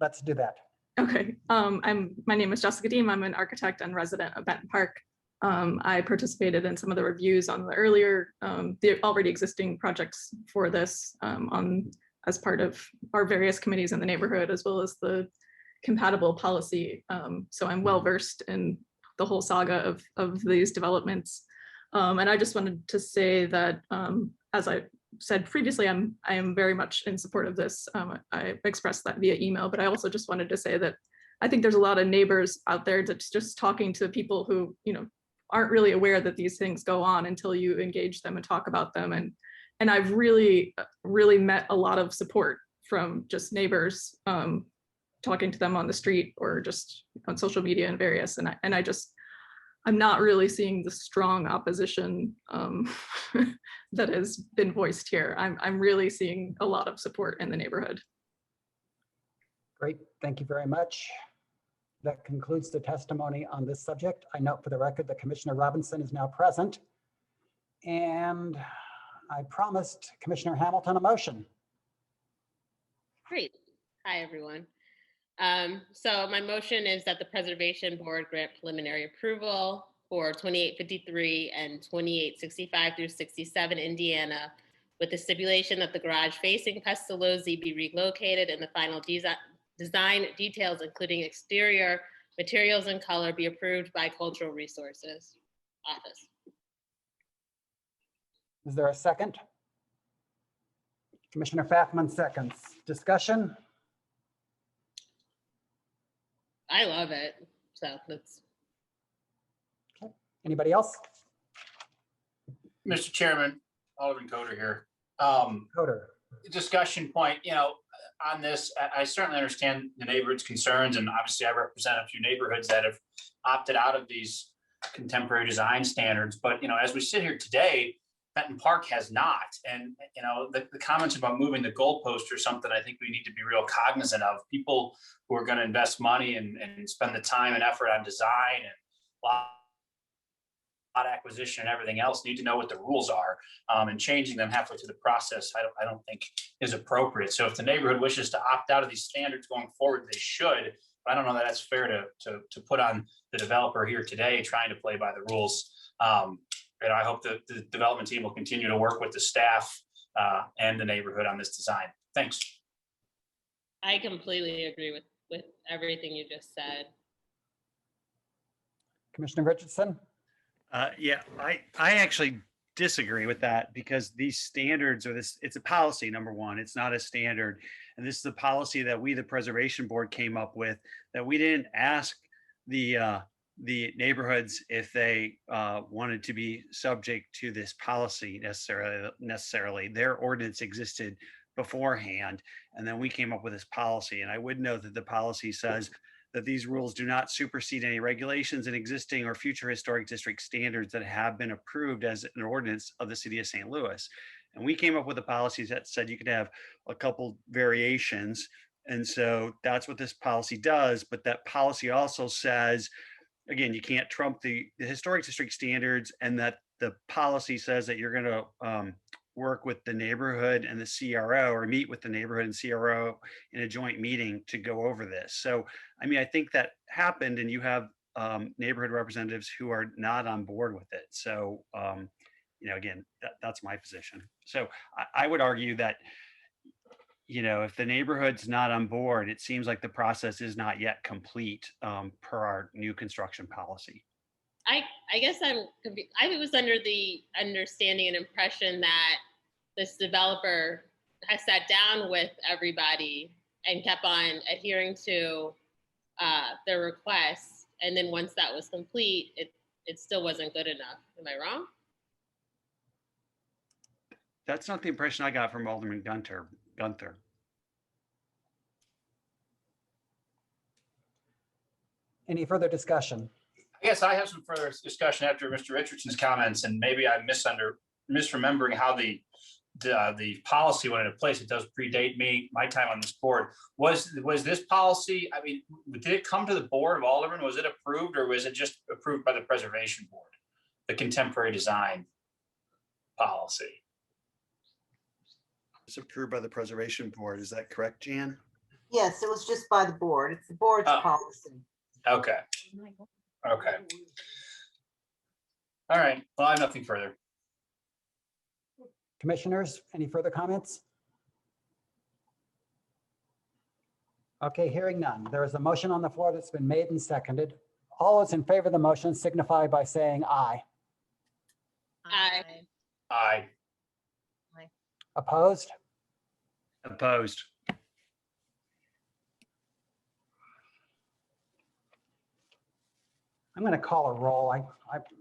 [SPEAKER 1] Let's do that.
[SPEAKER 13] Okay, my name is Jessica Deem. I'm an architect and resident of Benton Park. I participated in some of the reviews on the earlier, the already existing projects for this as part of our various committees in the neighborhood, as well as the compatible policy. So I'm well versed in the whole saga of these developments. And I just wanted to say that, as I said previously, I am very much in support of this. I expressed that via email, but I also just wanted to say that I think there's a lot of neighbors out there that's just talking to people who, aren't really aware that these things go on until you engage them and talk about them. And I've really, really met a lot of support from just neighbors, talking to them on the street or just on social media and various, and I'm not really seeing the strong opposition that has been voiced here. I'm really seeing a lot of support in the neighborhood.
[SPEAKER 1] Great, thank you very much. That concludes the testimony on this subject. I note for the record that Commissioner Robinson is now present. And I promised Commissioner Hamilton a motion.
[SPEAKER 14] Great. Hi, everyone. So my motion is that the Preservation Board grant preliminary approval for 2853 and 2865 through 67 Indiana, with the stipulation that the garage facing Pestilency be relocated and the final design details, including exterior materials and color, be approved by Cultural Resources Office.
[SPEAKER 1] Is there a second? Commissioner Faffman seconds. Discussion?
[SPEAKER 14] I love it. So let's.
[SPEAKER 1] Okay. Anybody else?
[SPEAKER 15] Mr. Chairman, Alderman Coder here.
[SPEAKER 1] Coder.
[SPEAKER 15] Discussion point, on this, I certainly understand the neighborhood's concerns, and obviously I represent a few neighborhoods that have opted out of these contemporary design standards. But, as we sit here today, Benton Park has not. And, the comments about moving the goalpost or something, I think we need to be real cognizant of. People who are going to invest money and spend the time and effort on design and lot acquisition and everything else need to know what the rules are, and changing them halfway through the process, I don't think is appropriate. So if the neighborhood wishes to opt out of these standards going forward, they should. But I don't know that that's fair to put on the developer here today trying to play by the rules. And I hope that the development team will continue to work with the staff and the neighborhood on this design. Thanks.
[SPEAKER 14] I completely agree with everything you just said.
[SPEAKER 1] Commissioner Richardson?
[SPEAKER 5] Yeah, I actually disagree with that, because these standards are it's a policy, number one. It's not a standard. And this is a policy that we, the Preservation Board, came up with, that we didn't ask the neighborhoods if they wanted to be subject to this policy necessarily. Their ordinance existed beforehand, and then we came up with this policy. And I would note that the policy says that these rules do not supersede any regulations in existing or future historic district standards that have been approved as an ordinance of the city of St. Louis. And we came up with a policy that said you could have a couple variations. And so that's what this policy does. But that policy also says, again, you can't trump the historic district standards, and that the policy says that you're going to work with the neighborhood and the CRO, or meet with the neighborhood and CRO in a joint meeting to go over this. So, I mean, I think that happened, and you have neighborhood representatives who are not on board with it. So, again, that's my position. So I would argue that, if the neighborhood's not on board, it seems like the process is not yet complete per our new construction policy.
[SPEAKER 14] I guess I was under the understanding and impression that this developer has sat down with everybody and kept on adhering to their requests. And then once that was complete, it still wasn't good enough. Am I wrong?
[SPEAKER 5] That's not the impression I got from Alderman Gunther.
[SPEAKER 1] Any further discussion?
[SPEAKER 15] I guess I have some further discussion after Mr. Richardson's comments, and maybe I'm misremembering how the policy went into place. It does predate my time on this board. Was this policy, I mean, did it come to the Board of Aldermen? Was it approved, or was it just approved by the Preservation Board, the contemporary design policy?
[SPEAKER 5] It's approved by the Preservation Board. Is that correct, Jan?
[SPEAKER 2] Yes, it was just by the board. It's the board's policy.
[SPEAKER 15] Okay. Okay. All right. Well, I have nothing further.
[SPEAKER 1] Commissioners, any further comments? Okay, hearing none. There is a motion on the floor that's been made and seconded. All those in favor of the motion signify by saying aye.
[SPEAKER 14] Aye.
[SPEAKER 15] Aye.
[SPEAKER 1] Opposed?
[SPEAKER 5] Opposed.
[SPEAKER 1] I'm going to call a roll.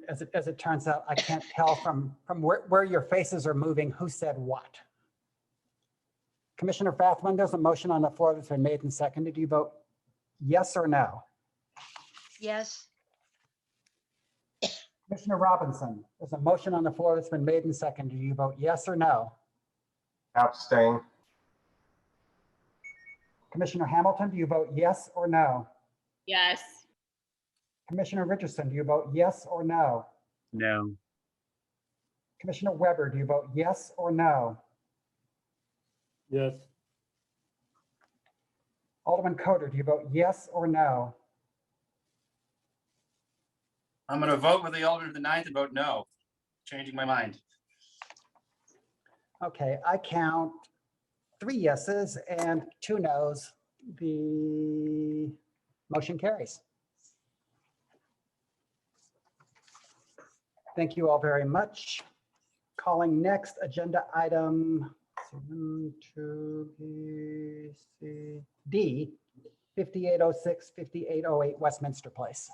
[SPEAKER 1] As it turns out, I can't tell from where your faces are moving who said what. Commissioner Fathman, there's a motion on the floor that's been made and seconded. Do you vote yes or no?
[SPEAKER 16] Yes.
[SPEAKER 1] Commissioner Robinson, there's a motion on the floor that's been made and seconded. Do you vote yes or no?
[SPEAKER 17] Abstain.
[SPEAKER 1] Commissioner Hamilton, do you vote yes or no?
[SPEAKER 14] Yes.
[SPEAKER 1] Commissioner Richardson, do you vote yes or no?
[SPEAKER 5] No.
[SPEAKER 1] Commissioner Weber, do you vote yes or no?
[SPEAKER 17] Yes.
[SPEAKER 1] Alderman Coder, do you vote yes or no?
[SPEAKER 15] I'm going to vote with the Alderman of the ninth and vote no. Changing my mind.
[SPEAKER 1] Okay, I count 3 yeses and 2 nos. The motion carries. Thank you all very much. Calling next agenda item D, 5806, 5808 Westminster Place.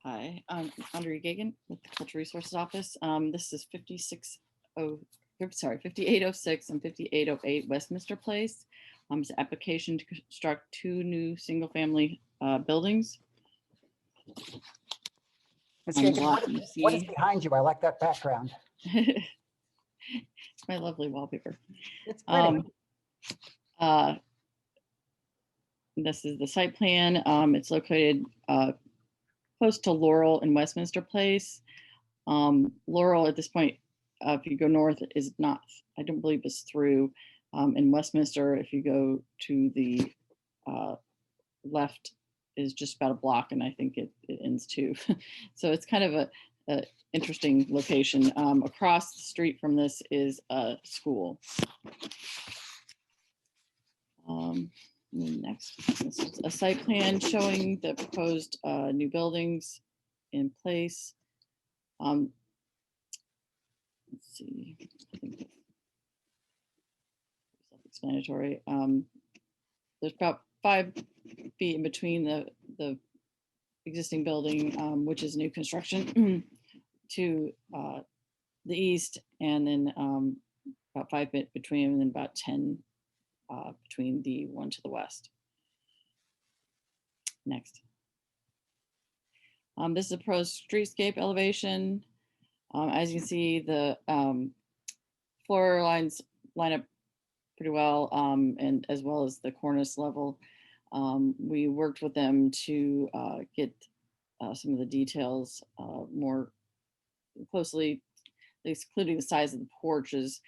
[SPEAKER 18] Hi, I'm Andrea Gagan with the Cultural Resources Office. This is 5806 and 5808 Westminster Place. It's an application to construct 2 new single-family buildings.
[SPEAKER 1] Ms. Gagan, what is behind you? I like that background.
[SPEAKER 18] It's my lovely wallpaper.
[SPEAKER 2] It's pretty.
[SPEAKER 18] This is the site plan. It's located close to Laurel and Westminster Place. Laurel at this point, if you go north, is not, I don't believe is through. In Westminster, if you go to the left, is just about a block, and I think it ends too. So it's kind of a interesting location. Across the street from this is a school. Next, this is a site plan showing the proposed new buildings in place. Let's see, I think self-explanatory. There's about 5 feet in between the existing building, which is new construction, to the east, and then about 5 feet between, and then about 10 between the one to the west. Next. This is a proposed streetscape elevation. As you can see, the floor lines line up pretty well, and as well as the cornice level. We worked with them to get some of the details more closely, including the size of the porches.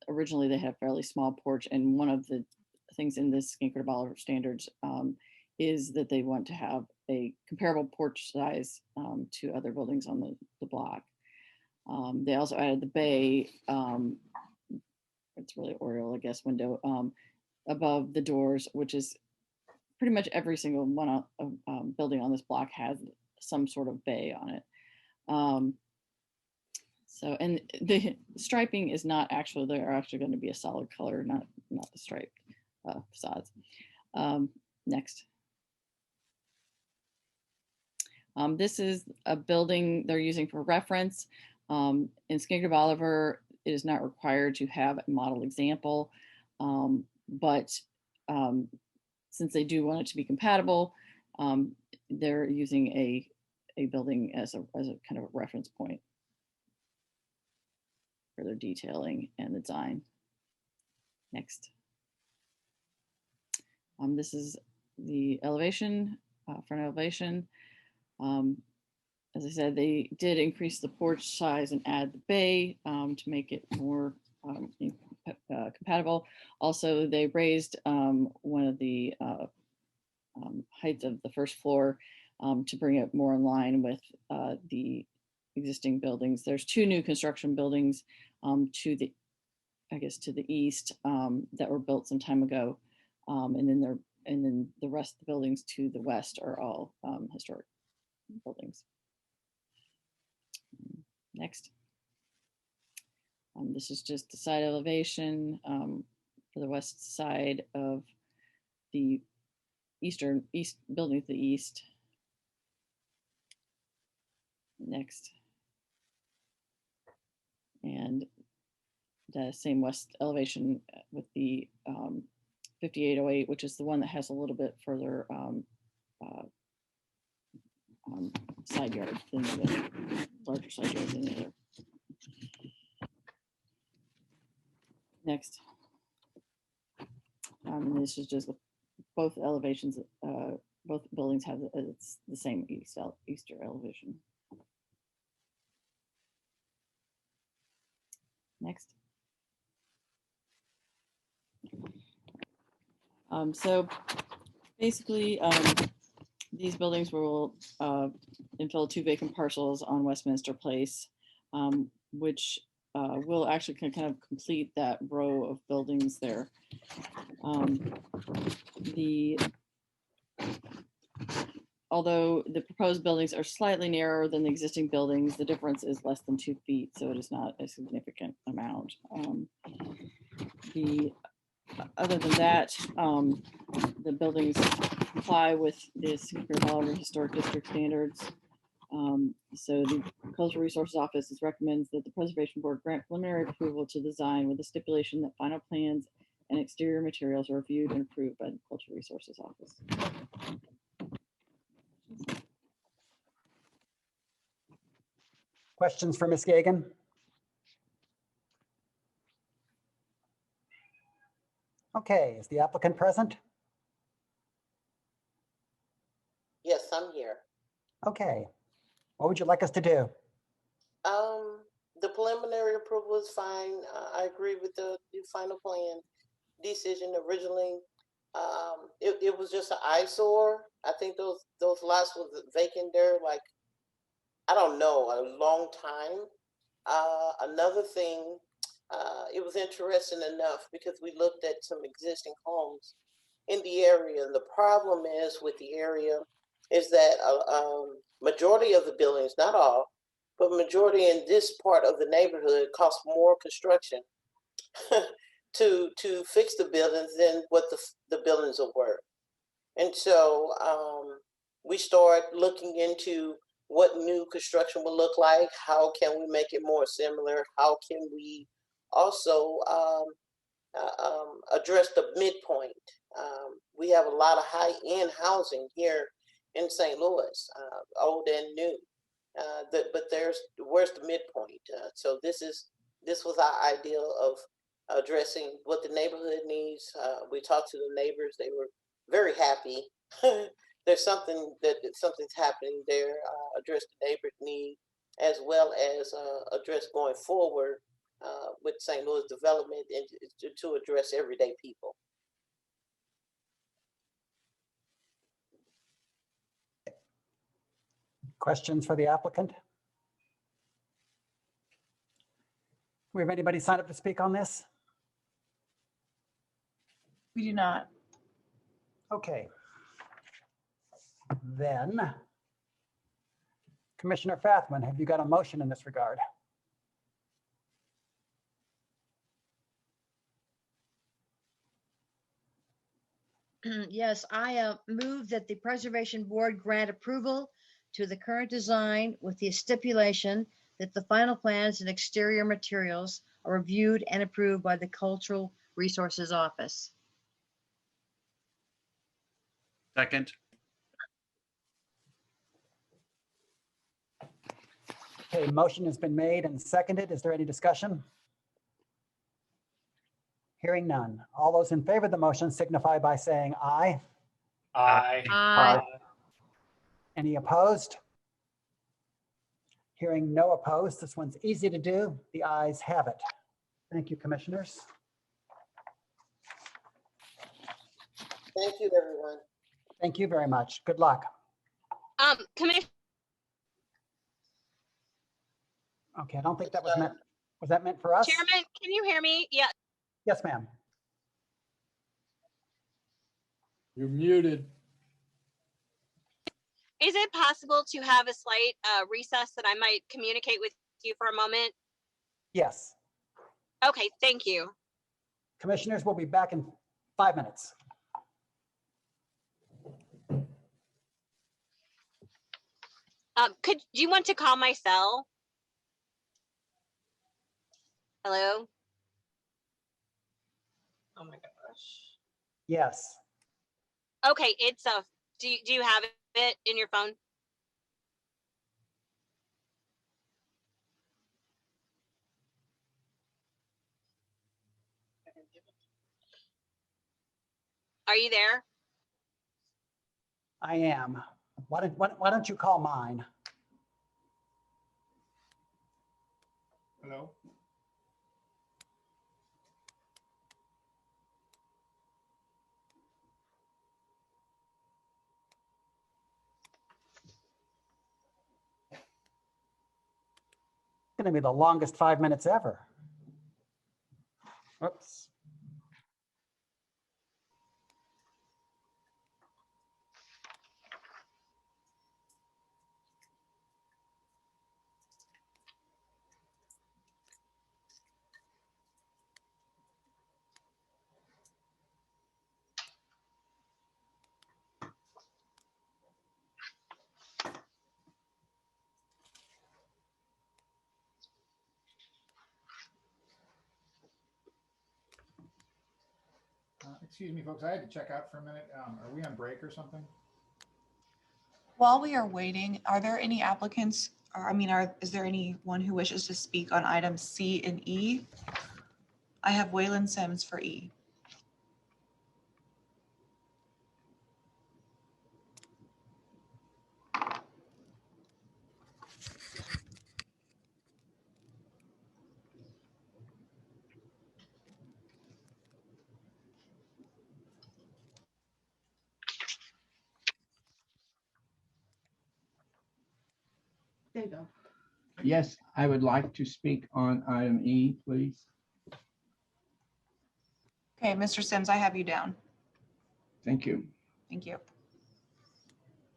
[SPEAKER 18] Originally, they had a fairly small porch, and one of the things in this Skinker-Debaliviere standards is that they want to have a comparable porch size to other buildings on the block. They also added the bay, it's really Oriole, I guess, window above the doors, which is pretty much every single one building on this block has some sort of bay on it. So, and the striping is not actually, they're actually going to be a solid color, not the striped facades. Next. This is a building they're using for reference. In Skinker-Debaliviere, it is not required to have a model example, but since they do want it to be compatible, they're using a building as a kind of a reference point for their detailing and the design. Next. This is the elevation, front elevation. As I said, they did increase the porch size and add the bay to make it more compatible. Also, they raised one of the heights of the first floor to bring it more in line with the existing buildings. There's two new construction buildings to the east that were built some time ago, and then the rest of the buildings to the west are all historic buildings. Next. This is just the side elevation for the west side of the east building to the east. Next. And the same west elevation with the 5808, which is the one that has a little bit further side yard than the larger side yard than the other. Next. And this is just both elevations, both buildings have it's the same easter elevation. Next. So basically, these buildings will infill 2 vacant parcels on Westminster Place, which will actually kind of complete that row of buildings there. Although the proposed buildings are slightly narrower than the existing buildings, the difference is less than 2 feet, so it is not a significant amount. Other than that, the buildings comply with the Skinker-Debaliviere Historic District standards. So the Cultural Resources Office recommends that the Preservation Board grant preliminary approval to design with the stipulation that final plans and exterior materials are reviewed and approved by the Cultural Resources Office.
[SPEAKER 1] Questions for Ms. Gagan? Okay, is the applicant present?
[SPEAKER 19] Yes, I'm here.
[SPEAKER 1] Okay, what would you like us to do?
[SPEAKER 19] The preliminary approval is fine. I agree with the final plan decision. Originally, it was just an eyesore. I think those lots was vacant there, like, I don't know, a long time. Another thing, it was interesting enough because we looked at some existing homes in the area. And the problem is with the area is that majority of the buildings, not all, but majority in this part of the neighborhood cost more construction to fix the buildings than what the buildings are worth. And so we start looking into what new construction will look like. How can we make it more similar? How can we also address the midpoint? We have a lot of high-end housing here in St. Louis, old and new. But where's the midpoint? So this is this was our ideal of addressing what the neighborhood needs. We talked to the neighbors; they were very happy. There's something's happening there. Address the neighbor need as well as address going forward with St. Louis development and to address everyday people.
[SPEAKER 1] Questions for the applicant? Do we have anybody signed up to speak on this?
[SPEAKER 8] We do not.
[SPEAKER 1] Okay. Then, Commissioner Fathman, have you got a motion in this regard?
[SPEAKER 16] Yes, I move that the Preservation Board grant approval to the current design with the stipulation that the final plans and exterior materials are reviewed and approved by the Cultural Resources Office.
[SPEAKER 5] Second.
[SPEAKER 1] Okay, motion has been made and seconded. Is there any discussion? Hearing none. All those in favor of the motion signify by saying aye.
[SPEAKER 15] Aye.
[SPEAKER 16] Aye.
[SPEAKER 1] Any opposed? Hearing no opposed, this one's easy to do. The ayes have it. Thank you, commissioners.
[SPEAKER 19] Thank you, everyone.
[SPEAKER 1] Thank you very much. Good luck.
[SPEAKER 14] Commissioner,
[SPEAKER 1] Okay, I don't think that was meant. Was that meant for us?
[SPEAKER 14] Chairman, can you hear me? Yeah.
[SPEAKER 1] Yes, ma'am.
[SPEAKER 17] You're muted.
[SPEAKER 14] Is it possible to have a slight recess that I might communicate with you for a moment?
[SPEAKER 1] Yes.
[SPEAKER 14] Okay, thank you.
[SPEAKER 1] Commissioners, we'll be back in 5 minutes.
[SPEAKER 14] Do you want to call my cell? Hello? Oh my gosh.
[SPEAKER 1] Yes.
[SPEAKER 14] Okay, it's do you have it in your phone? Are you there?
[SPEAKER 1] I am. Why don't you call mine?
[SPEAKER 7] Hello?
[SPEAKER 1] It's going to be the longest 5 minutes ever. Oops.
[SPEAKER 7] Excuse me, folks, I had to check out for a minute. Are we on break or something?
[SPEAKER 8] While we are waiting, are there any applicants, or I mean, is there anyone who wishes to speak on items C and E? I have Waylon Sims for E.
[SPEAKER 16] There you go.
[SPEAKER 20] Yes, I would like to speak on item E, please.
[SPEAKER 8] Okay, Mr. Sims, I have you down.
[SPEAKER 20] Thank you.
[SPEAKER 8] Thank you.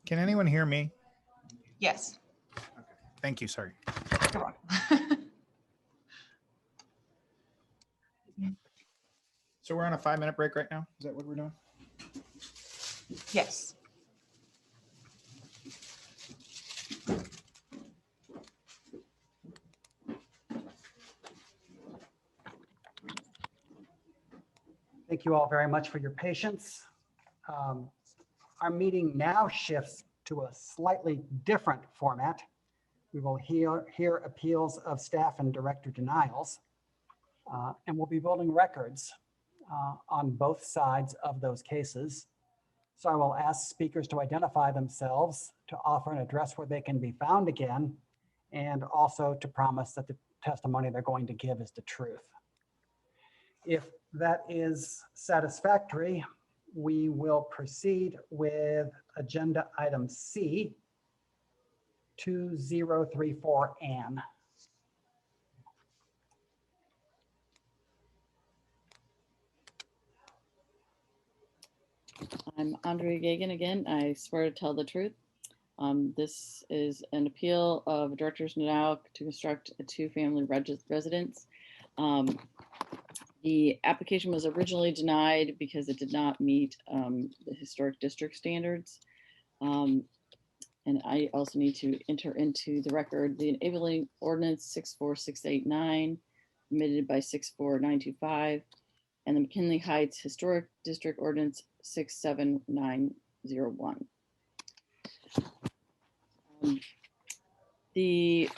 [SPEAKER 7] Can anyone hear me?
[SPEAKER 8] Yes.
[SPEAKER 7] Thank you, sorry.
[SPEAKER 8] You're welcome.
[SPEAKER 7] So we're on a 5-minute break right now? Is that what we're doing?
[SPEAKER 8] Yes.
[SPEAKER 1] Thank you all very much for your patience. Our meeting now shifts to a slightly different format. We will hear appeals of staff and director denials. And we'll be building records on both sides of those cases. So I will ask speakers to identify themselves, to offer an address where they can be found again, and also to promise that the testimony they're going to give is the truth. If that is satisfactory, we will proceed with agenda item C, 2034 Ann.
[SPEAKER 18] I'm Andrea Gagan again. I swear to tell the truth. This is an appeal of Directors Nadal to construct a two-family residence. The application was originally denied because it did not meet the historic district standards. And I also need to enter into the record the enabling ordinance 64689, submitted by 64925, and the McKinley Heights Historic District Ordinance 67901. They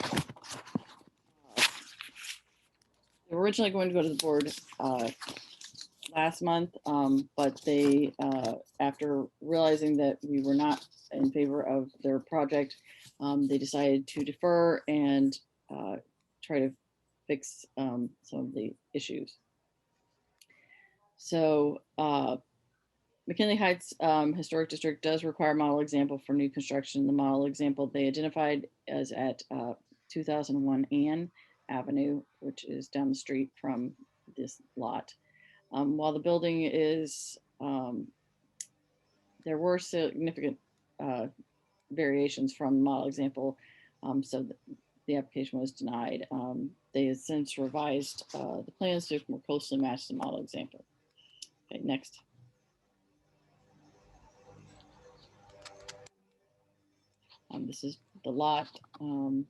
[SPEAKER 18] were originally going to go to the board last month, but they, after realizing that we were not in favor of their project, they decided to defer and try to fix some of the issues. So McKinley Heights Historic District does require a model example for new construction. The model example they identified as at 2001 Ann Avenue, which is down the street from this lot. While the building is, there were significant variations from the model example, so the application was denied. They have since revised the plans to more closely match the model example. Okay, next. This is the lot in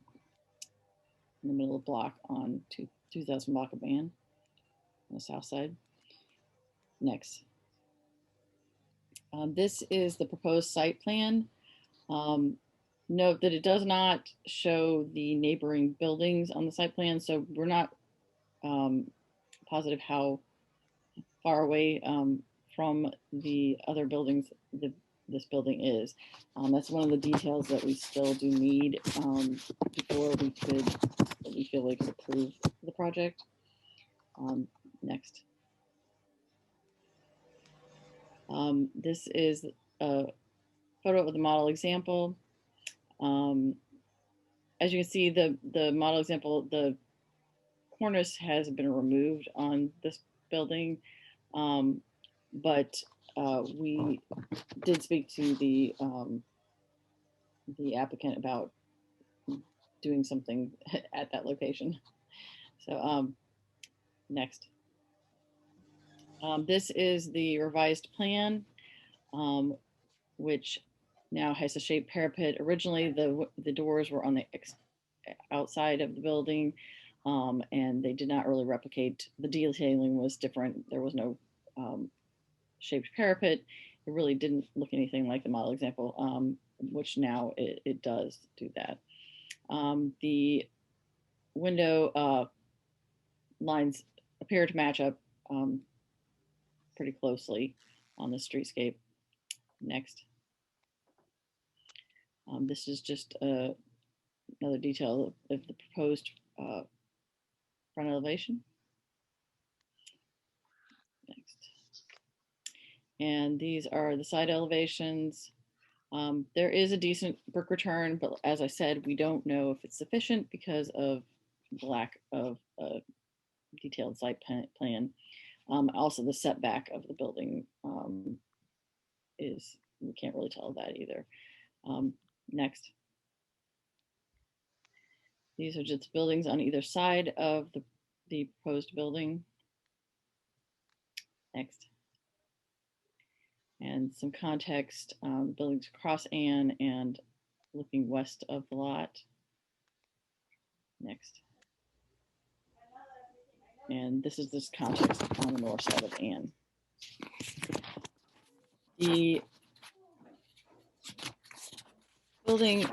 [SPEAKER 18] the middle of the block on 2000 block of Ann on the south side. Next. This is the proposed site plan. Note that it does not show the neighboring buildings on the site plan, so we're not positive how far away from the other buildings this building is. That's one of the details that we still do need before we feel we could approve the project. Next. This is a photo of the model example. As you can see, the model example, the cornice has been removed on this building, but we did speak to the applicant about doing something at that location. So next. This is the revised plan, which now has a shaped parapet. Originally, the doors were on the outside of the building, and they did not really replicate. The detailing was different. There was no shaped parapet. It really didn't look anything like the model example, which now it does do that. The window lines appear to match up pretty closely on the streetscape. Next. This is just another detail of the proposed front elevation. Next. And these are the side elevations. There is a decent brick return, but as I said, we don't know if it's sufficient because of the lack of a detailed site plan. Also, the setback of the building we can't really tell that either. Next. These are just buildings on either side of the proposed building. Next. And some context, buildings across Ann and looking west of the lot. Next. And this is this context on the north side of Ann. The building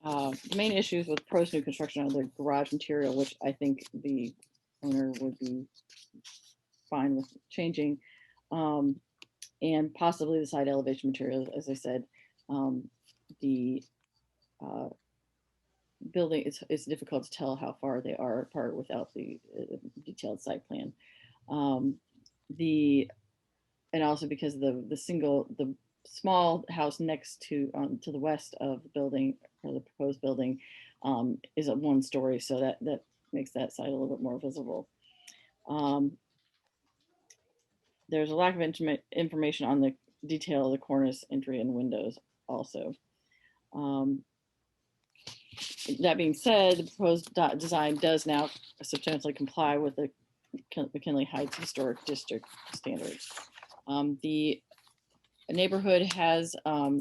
[SPEAKER 18] The main issues with proposed new construction are the garage material, which I think the owner would be fine with changing, and possibly the side elevation material. As I said, the building, it's difficult to tell how far they are apart without the detailed site plan. And also because the small house next to the west of the building, or the proposed building, is a 1-story, so that makes that side a little bit more visible. There's a lack of information on the detail of the cornice, entry, and windows also. That being said, the proposed design does now substantially comply with the McKinley Heights Historic District standards. The neighborhood has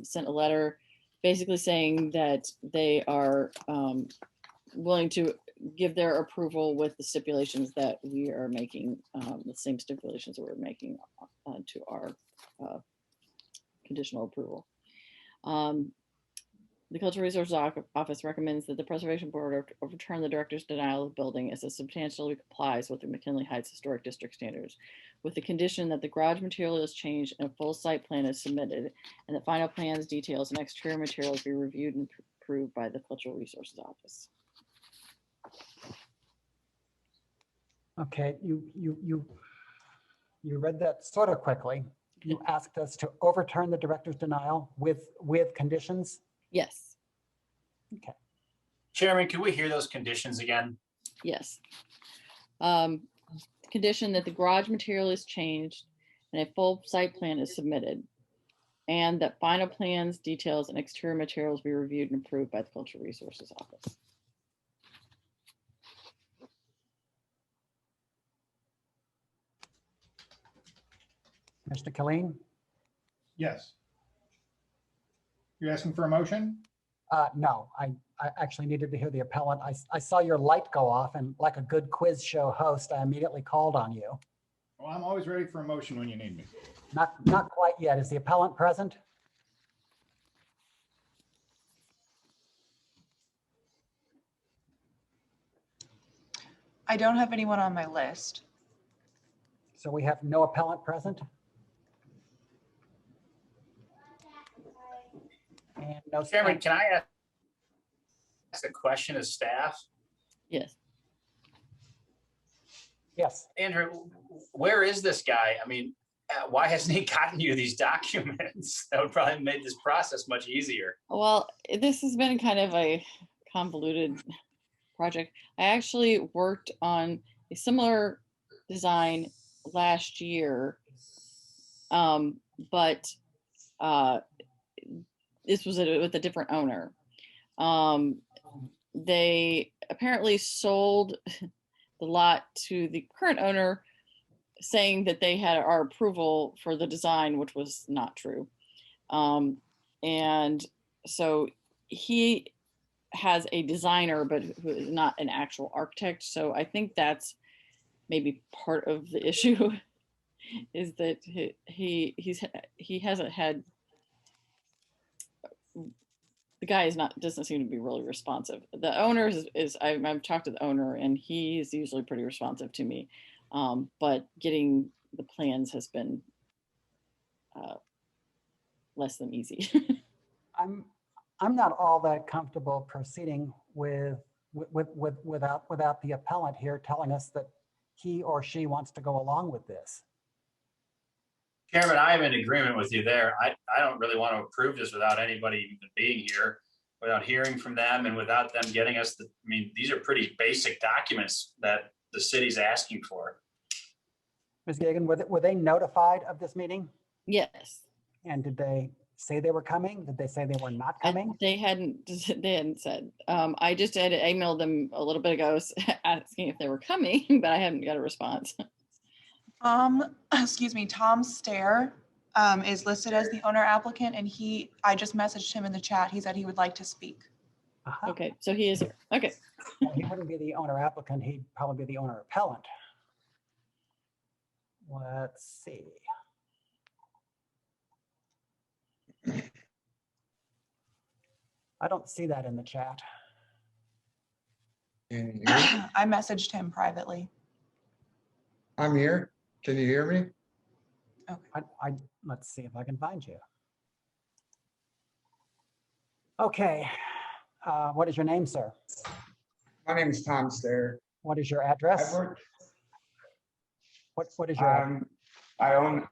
[SPEAKER 18] sent a letter basically saying that they are willing to give their approval with the stipulations that we are making, the same stipulations that we're making to our conditional approval. The Cultural Resources Office recommends that the Preservation Board overturn the director's denial of the building as it substantially complies with the McKinley Heights Historic District standards, with the condition that the garage material is changed and a full site plan is submitted, and that final plans, details, and exterior materials be reviewed and approved by the Cultural Resources Office.
[SPEAKER 1] Okay, you read that sort of quickly. You asked us to overturn the director's denial with conditions?
[SPEAKER 18] Yes.
[SPEAKER 1] Okay.
[SPEAKER 15] Chairman, can we hear those conditions again?
[SPEAKER 18] Yes. Condition that the garage material is changed and a full site plan is submitted, and that final plans, details, and exterior materials be reviewed and approved by the Cultural Resources Office.
[SPEAKER 1] Mr. Killeen?
[SPEAKER 7] Yes. You're asking for a motion?
[SPEAKER 1] No, I actually needed to hear the appellant. I saw your light go off, and like a good quiz show host, I immediately called on you.
[SPEAKER 7] Well, I'm always ready for a motion when you need me.
[SPEAKER 1] Not quite yet. Is the appellant present?
[SPEAKER 8] I don't have anyone on my list.
[SPEAKER 1] So we have no appellant present? And no.
[SPEAKER 15] Chairman, can I ask a question of staff?
[SPEAKER 18] Yes.
[SPEAKER 1] Yes.
[SPEAKER 15] Andrew, where is this guy? I mean, why hasn't he gotten you these documents? That would probably have made this process much easier.
[SPEAKER 18] Well, this has been kind of a convoluted project. I actually worked on a similar design last year, but this was with a different owner. They apparently sold the lot to the current owner, saying that they had our approval for the design, which was not true. And so he has a designer, but who is not an actual architect. So I think that's maybe part of the issue, is that he hasn't had, the guy doesn't seem to be really responsive. The owner I've talked to the owner, and he's usually pretty responsive to me. But getting the plans has been less than easy.
[SPEAKER 1] I'm not all that comfortable proceeding without the appellant here telling us that he or she wants to go along with this.
[SPEAKER 15] Chairman, I am in agreement with you there. I don't really want to approve this without anybody even being here, without hearing from them, and without them getting us I mean, these are pretty basic documents that the city's asking for.
[SPEAKER 1] Ms. Gagan, were they notified of this meeting?
[SPEAKER 18] Yes.
[SPEAKER 1] And did they say they were coming? Did they say they were not coming?
[SPEAKER 18] They hadn't said. I just had emailed them a little bit ago asking if they were coming, but I haven't got a response.
[SPEAKER 8] Excuse me, Tom Stair is listed as the owner applicant, and I just messaged him in the chat. He said he would like to speak.
[SPEAKER 18] Okay, so he is here. Okay.
[SPEAKER 1] Well, he wouldn't be the owner applicant. He'd probably be the owner appellant. Let's see. I don't see that in the chat.
[SPEAKER 8] I messaged him privately.
[SPEAKER 17] I'm here. Can you hear me?
[SPEAKER 1] Let's see if I can find you. Okay. What is your name, sir?
[SPEAKER 17] My name is Tom Stair.
[SPEAKER 1] What is your address?
[SPEAKER 17] I've worked.
[SPEAKER 1] What is your address?
[SPEAKER 17] I own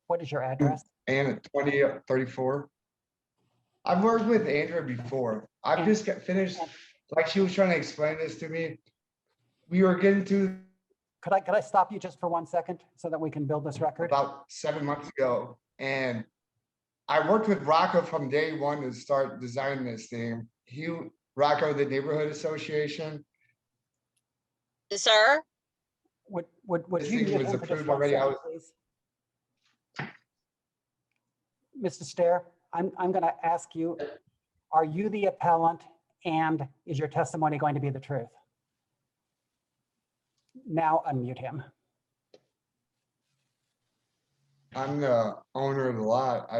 [SPEAKER 1] What is your address?
[SPEAKER 17] and 2034. I've worked with Andrea before. I've just got finished, like she was trying to explain this to me. We were getting to
[SPEAKER 1] Could I stop you just for 1 second so that we can build this record?
[SPEAKER 17] about 7 months ago, and I worked with Rocco from day one to start designing this thing. Rocco, the neighborhood association.
[SPEAKER 16] Sir?
[SPEAKER 1] Would
[SPEAKER 17] This
[SPEAKER 1] you
[SPEAKER 17] thing
[SPEAKER 1] mute
[SPEAKER 17] was
[SPEAKER 1] him for just
[SPEAKER 17] approved
[SPEAKER 1] 1
[SPEAKER 17] already.
[SPEAKER 1] second, please? Mr. Stair, I'm going to ask you, are you the appellant and is your testimony going to be the truth? Now unmute him.
[SPEAKER 17] I'm the owner of the lot.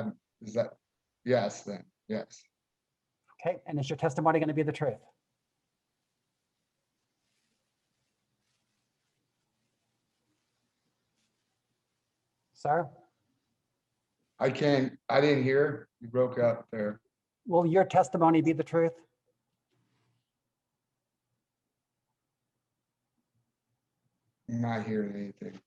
[SPEAKER 17] Yes, then, yes.
[SPEAKER 1] Okay, and is your testimony going to be the truth? Sir?
[SPEAKER 17] I didn't hear. You broke up there.
[SPEAKER 1] Will your testimony be the truth?
[SPEAKER 17] I'm not hearing anything.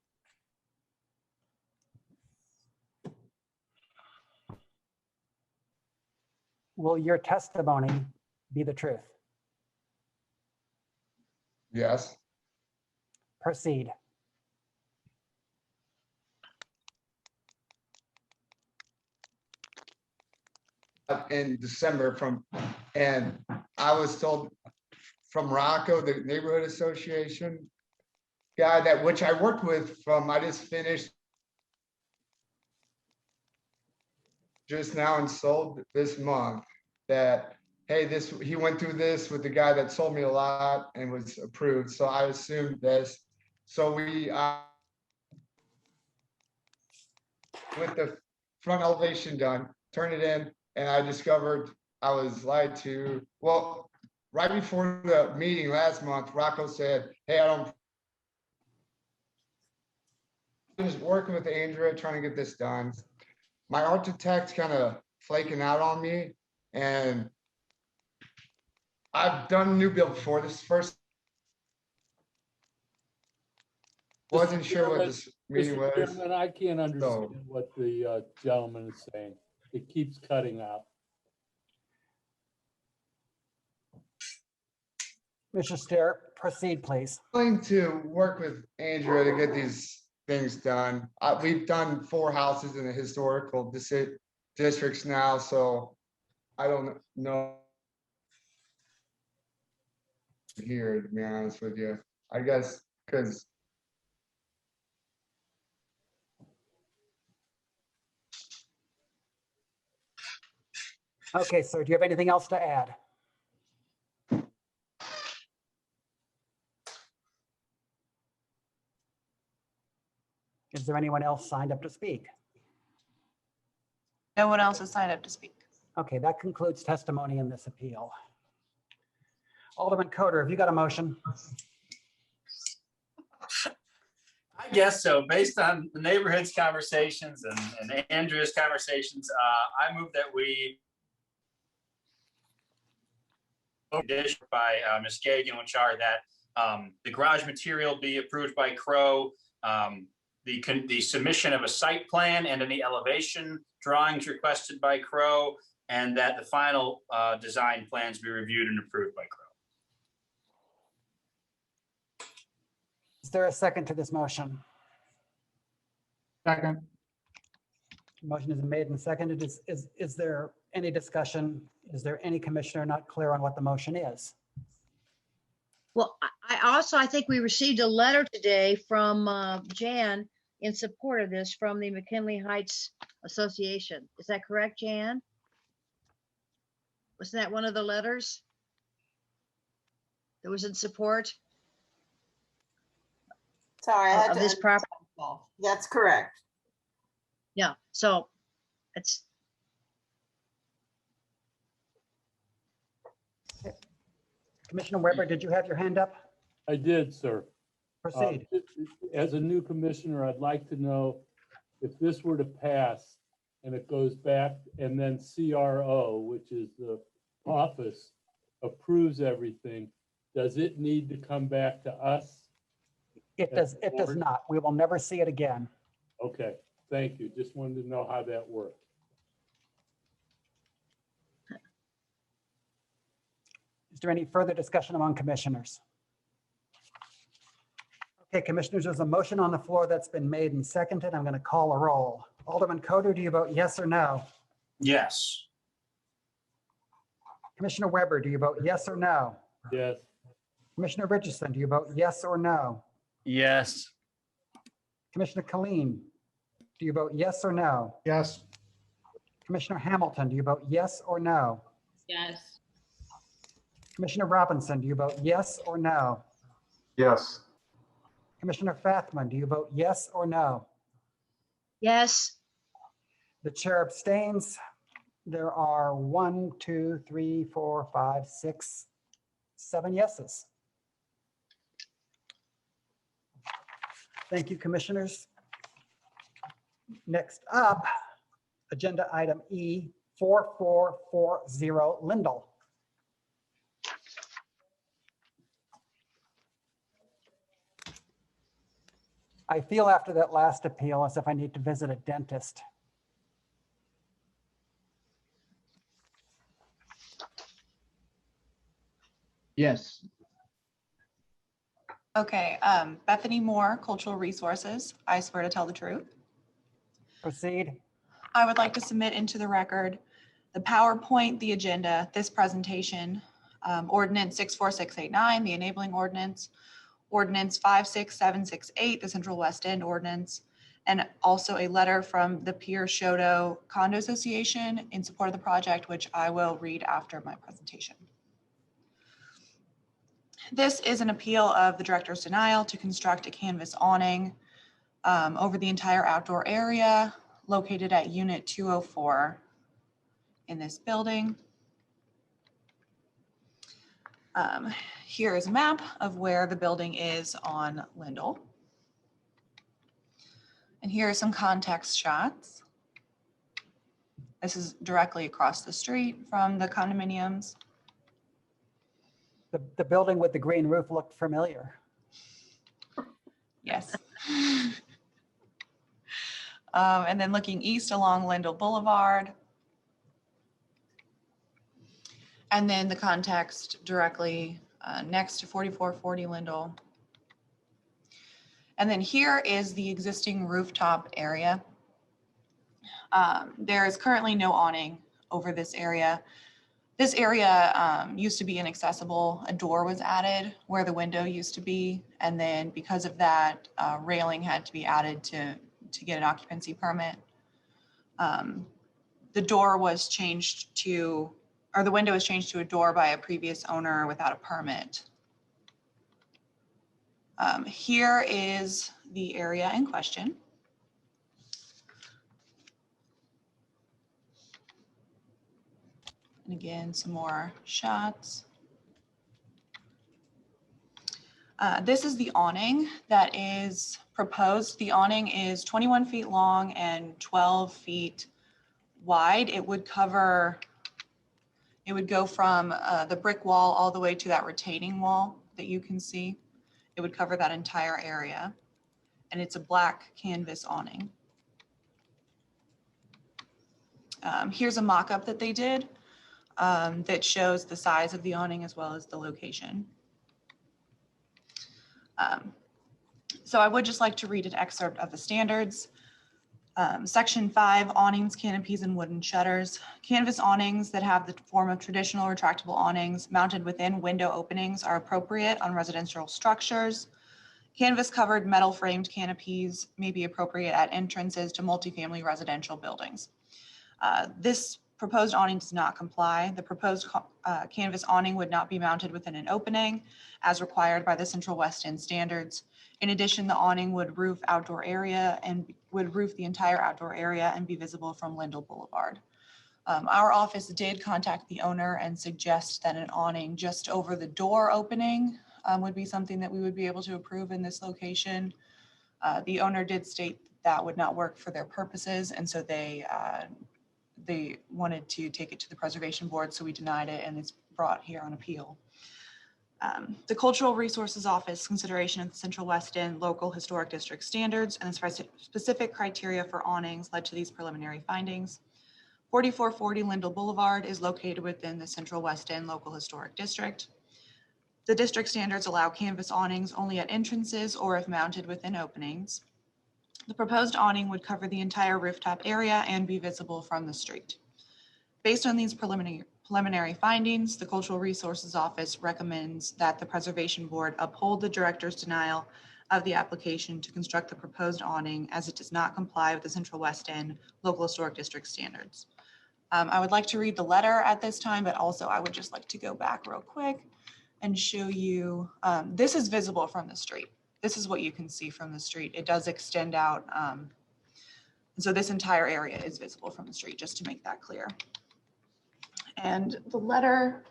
[SPEAKER 1] Will your testimony be the truth?
[SPEAKER 17] Yes.
[SPEAKER 1] Proceed.
[SPEAKER 17] In December and I was told from Rocco, the neighborhood association guy which I worked with I just finished just now and sold this month that, hey, he went through this with the guy that sold me a lot and was approved. So I assumed this. So we, with the front elevation done, turned it in, and I discovered I was lied to. Well, right before the meeting last month, Rocco said, hey, I was working with Andrea trying to get this done. My architect's kind of flaking out on me, and I've done new build before. This first wasn't sure what this meeting
[SPEAKER 21] Mr.
[SPEAKER 17] was.
[SPEAKER 21] Chairman, I can't understand what the gentleman is saying. It keeps cutting out.
[SPEAKER 1] Mr. Stair, proceed, please.
[SPEAKER 17] I'm going to work with Andrea to get these things done. We've done 4 houses in the historical districts now, so I don't know here, to be honest with you. I guess because
[SPEAKER 1] Okay, sir, do you have anything else to add? Is there anyone else signed up to speak?
[SPEAKER 8] No one else has signed up to speak.
[SPEAKER 1] Okay, that concludes testimony in this appeal. Alderman Coder, have you got a motion?
[SPEAKER 15] I guess so. Based on the neighborhood's conversations and Andrea's conversations, I move that we by Ms. Gagan, which are that the garage material be approved by Crow, the submission of a site plan and any elevation drawings requested by Crow, and that the final design plans be reviewed and approved by Crow.
[SPEAKER 1] Is there a second to this motion?
[SPEAKER 17] Second.
[SPEAKER 1] Motion is made and seconded. Is there any discussion? Is there any commissioner not clear on what the motion is?
[SPEAKER 16] Well, I think we received a letter today from Jan in support of this from the McKinley Heights Association. Is that correct, Jan? Wasn't that one of the letters that was in support?
[SPEAKER 2] Sorry, I had
[SPEAKER 16] of
[SPEAKER 2] to
[SPEAKER 16] this property?
[SPEAKER 2] That's correct.
[SPEAKER 16] Yeah, so it's,
[SPEAKER 1] Commissioner Weber, did you have your hand up?
[SPEAKER 21] I did, sir.
[SPEAKER 1] Proceed.
[SPEAKER 21] As a new commissioner, I'd like to know if this were to pass and it goes back and then CRO, which is the office, approves everything, does it need to come back to us?
[SPEAKER 1] It does not. We will never see it again.
[SPEAKER 21] Okay, thank you. Just wanted to know how that worked.
[SPEAKER 1] Is there any further discussion among commissioners? Okay, commissioners, there's a motion on the floor that's been made and seconded. I'm going to call a roll. Alderman Coder, do you vote yes or no?
[SPEAKER 15] Yes.
[SPEAKER 1] Commissioner Weber, do you vote yes or no?
[SPEAKER 21] Yes.
[SPEAKER 1] Commissioner Richardson, do you vote yes or no?
[SPEAKER 5] Yes.
[SPEAKER 1] Commissioner Killeen, do you vote yes or no?
[SPEAKER 7] Yes.
[SPEAKER 1] Commissioner Hamilton, do you vote yes or no?
[SPEAKER 14] Yes.
[SPEAKER 1] Commissioner Robinson, do you vote yes or no?
[SPEAKER 9] Yes.
[SPEAKER 1] Commissioner Fathman, do you vote yes or no?
[SPEAKER 16] Yes.
[SPEAKER 1] The chair abstains. There are 1, 2, 3, 4, 5, 6, 7 yeses. Thank you, commissioners. Next up, agenda item E, 4440 Lindell. I feel after that last appeal as if I need to visit a dentist.
[SPEAKER 20] Yes.
[SPEAKER 8] Okay, Bethany Moore, Cultural Resources. I swear to tell the truth.
[SPEAKER 1] Proceed.
[SPEAKER 8] I would like to submit into the record the PowerPoint, the agenda, this presentation, Ordinance 64689, the enabling ordinance, Ordinance 56768, the Central West End ordinance, and also a letter from the Pierre Shoto Condo Association in support of the project, which I will read after my presentation. This is an appeal of the director's denial to construct a canvas awning over the entire outdoor area located at Unit 204 in this building. Here is a map of where the building is on Lindell. And here are some context shots. This is directly across the street from the condominiums.
[SPEAKER 1] The building with the green roof looked familiar.
[SPEAKER 8] Yes. And then looking east along Lindell Boulevard. And then the context directly next to 4440 Lindell. And then here is the existing rooftop area. There is currently no awning over this area. This area used to be inaccessible. A door was added where the window used to be. And then because of that, railing had to be added to get an occupancy permit. The door was changed to, or the window was changed to a door by a previous owner without a permit. Here is the area in question. And again, some more shots. This is the awning that is proposed. The awning is 21 feet long and 12 feet wide. It would cover, it would go from the brick wall all the way to that retaining wall that you can see. It would cover that entire area. And it's a black canvas awning. Here's a mock-up that they did that shows the size of the awning as well as the location. So I would just like to read an excerpt of the standards. Section 5, awnings, canopies, and wooden shutters. Canvas awnings that have the form of traditional retractable awnings mounted within window openings are appropriate on residential structures. Canvas covered metal framed canopies may be appropriate at entrances to multifamily residential buildings. This proposed awning does not comply. The proposed canvas awning would not be mounted within an opening as required by the Central West End standards. In addition, the awning would roof outdoor area and would roof the entire outdoor area and be visible from Lindell Boulevard. Our office did contact the owner and suggest that an awning just over the door opening would be something that we would be able to approve in this location. The owner did state that would not work for their purposes, and so they wanted to take it to the preservation board, so we denied it, and it's brought here on appeal. The Cultural Resources Office consideration of the Central West End local historic district standards and the specific criteria for awnings led to these preliminary findings. 4440 Lindell Boulevard is located within the Central West End local historic district. The district standards allow canvas awnings only at entrances or if mounted within openings. The proposed awning would cover the entire rooftop area and be visible from the street. Based on these preliminary findings, the Cultural Resources Office recommends that the Preservation Board uphold the director's denial of the application to construct the proposed awning as it does not comply with the Central West End local historic district standards. I would like to read the letter at this time, but also I would just like to go back real quick and show you, this is visible from the street. This is what you can see from the street. It does extend out. And so this entire area is visible from the street, just to make that clear. And the letter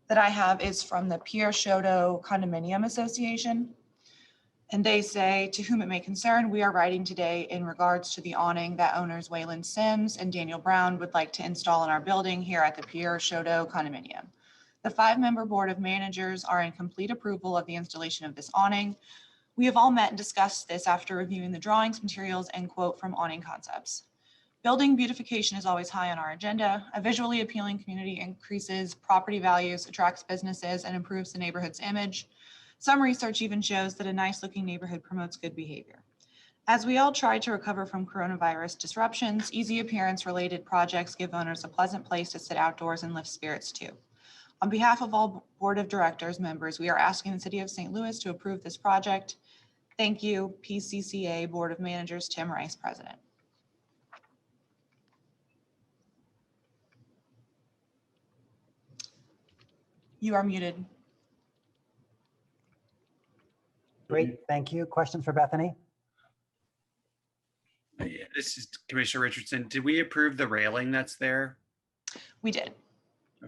[SPEAKER 8] that I have is from the Pierre Choteau Condominium Association. And they say, to whom it may concern, we are writing today in regards to the awning that owners Waylon Sims and Daniel Brown would like to install in our building here at the Pierre Choteau Condominium. The 5-member board of managers are in complete approval of the installation of this awning. We have all met and discussed this after reviewing the drawings, materials, and quote from Awning Concepts. Building beautification is always high on our agenda. A visually appealing community increases property values, attracts businesses, and improves the neighborhood's image. Some research even shows that a nice-looking neighborhood promotes good behavior. As we all try to recover from coronavirus disruptions, easy appearance-related projects give owners a pleasant place to sit outdoors and lift spirits too. On behalf of all Board of Directors members, we are asking the City of St. Louis to approve this project. Thank you, PCCA Board of Managers, Tim Rice, President. You are muted.
[SPEAKER 1] Great, thank you. Questions for Bethany?
[SPEAKER 5] Yeah, this is Commissioner Richardson. Did we approve the railing that's there?
[SPEAKER 8] We did.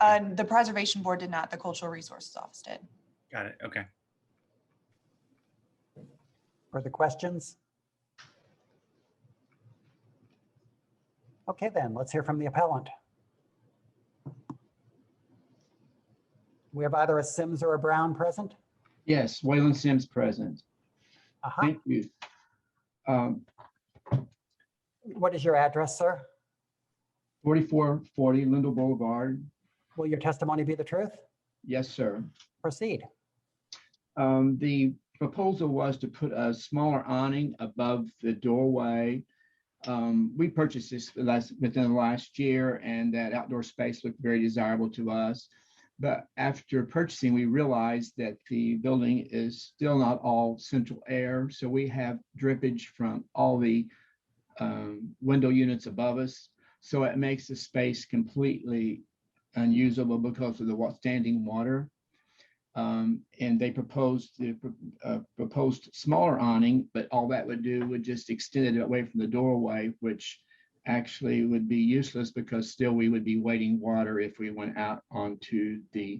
[SPEAKER 5] Okay.
[SPEAKER 8] The Preservation Board did not, the Cultural Resources Office did.
[SPEAKER 5] Got it. Okay.
[SPEAKER 1] Further questions? Okay, then let's hear from the appellant. We have either a Sims or a Brown present.
[SPEAKER 20] Yes, Waylon Sims present.
[SPEAKER 1] Uh-huh.
[SPEAKER 20] Thank you.
[SPEAKER 1] What is your address, sir?
[SPEAKER 20] 4440 Lindell Boulevard.
[SPEAKER 1] Will your testimony be the truth?
[SPEAKER 20] Yes, sir.
[SPEAKER 1] Proceed.
[SPEAKER 20] The proposal was to put a smaller awning above the doorway. We purchased this within the last year, and that outdoor space looked very desirable to us. But after purchasing, we realized that the building is still not all central air. So we have drippage from all the window units above us. So it makes the space completely unusable because of the standing water. And they proposed the proposed smaller awning, but all that would do would just extend it away from the doorway, which actually would be useless because still we would be wading water if we went out onto the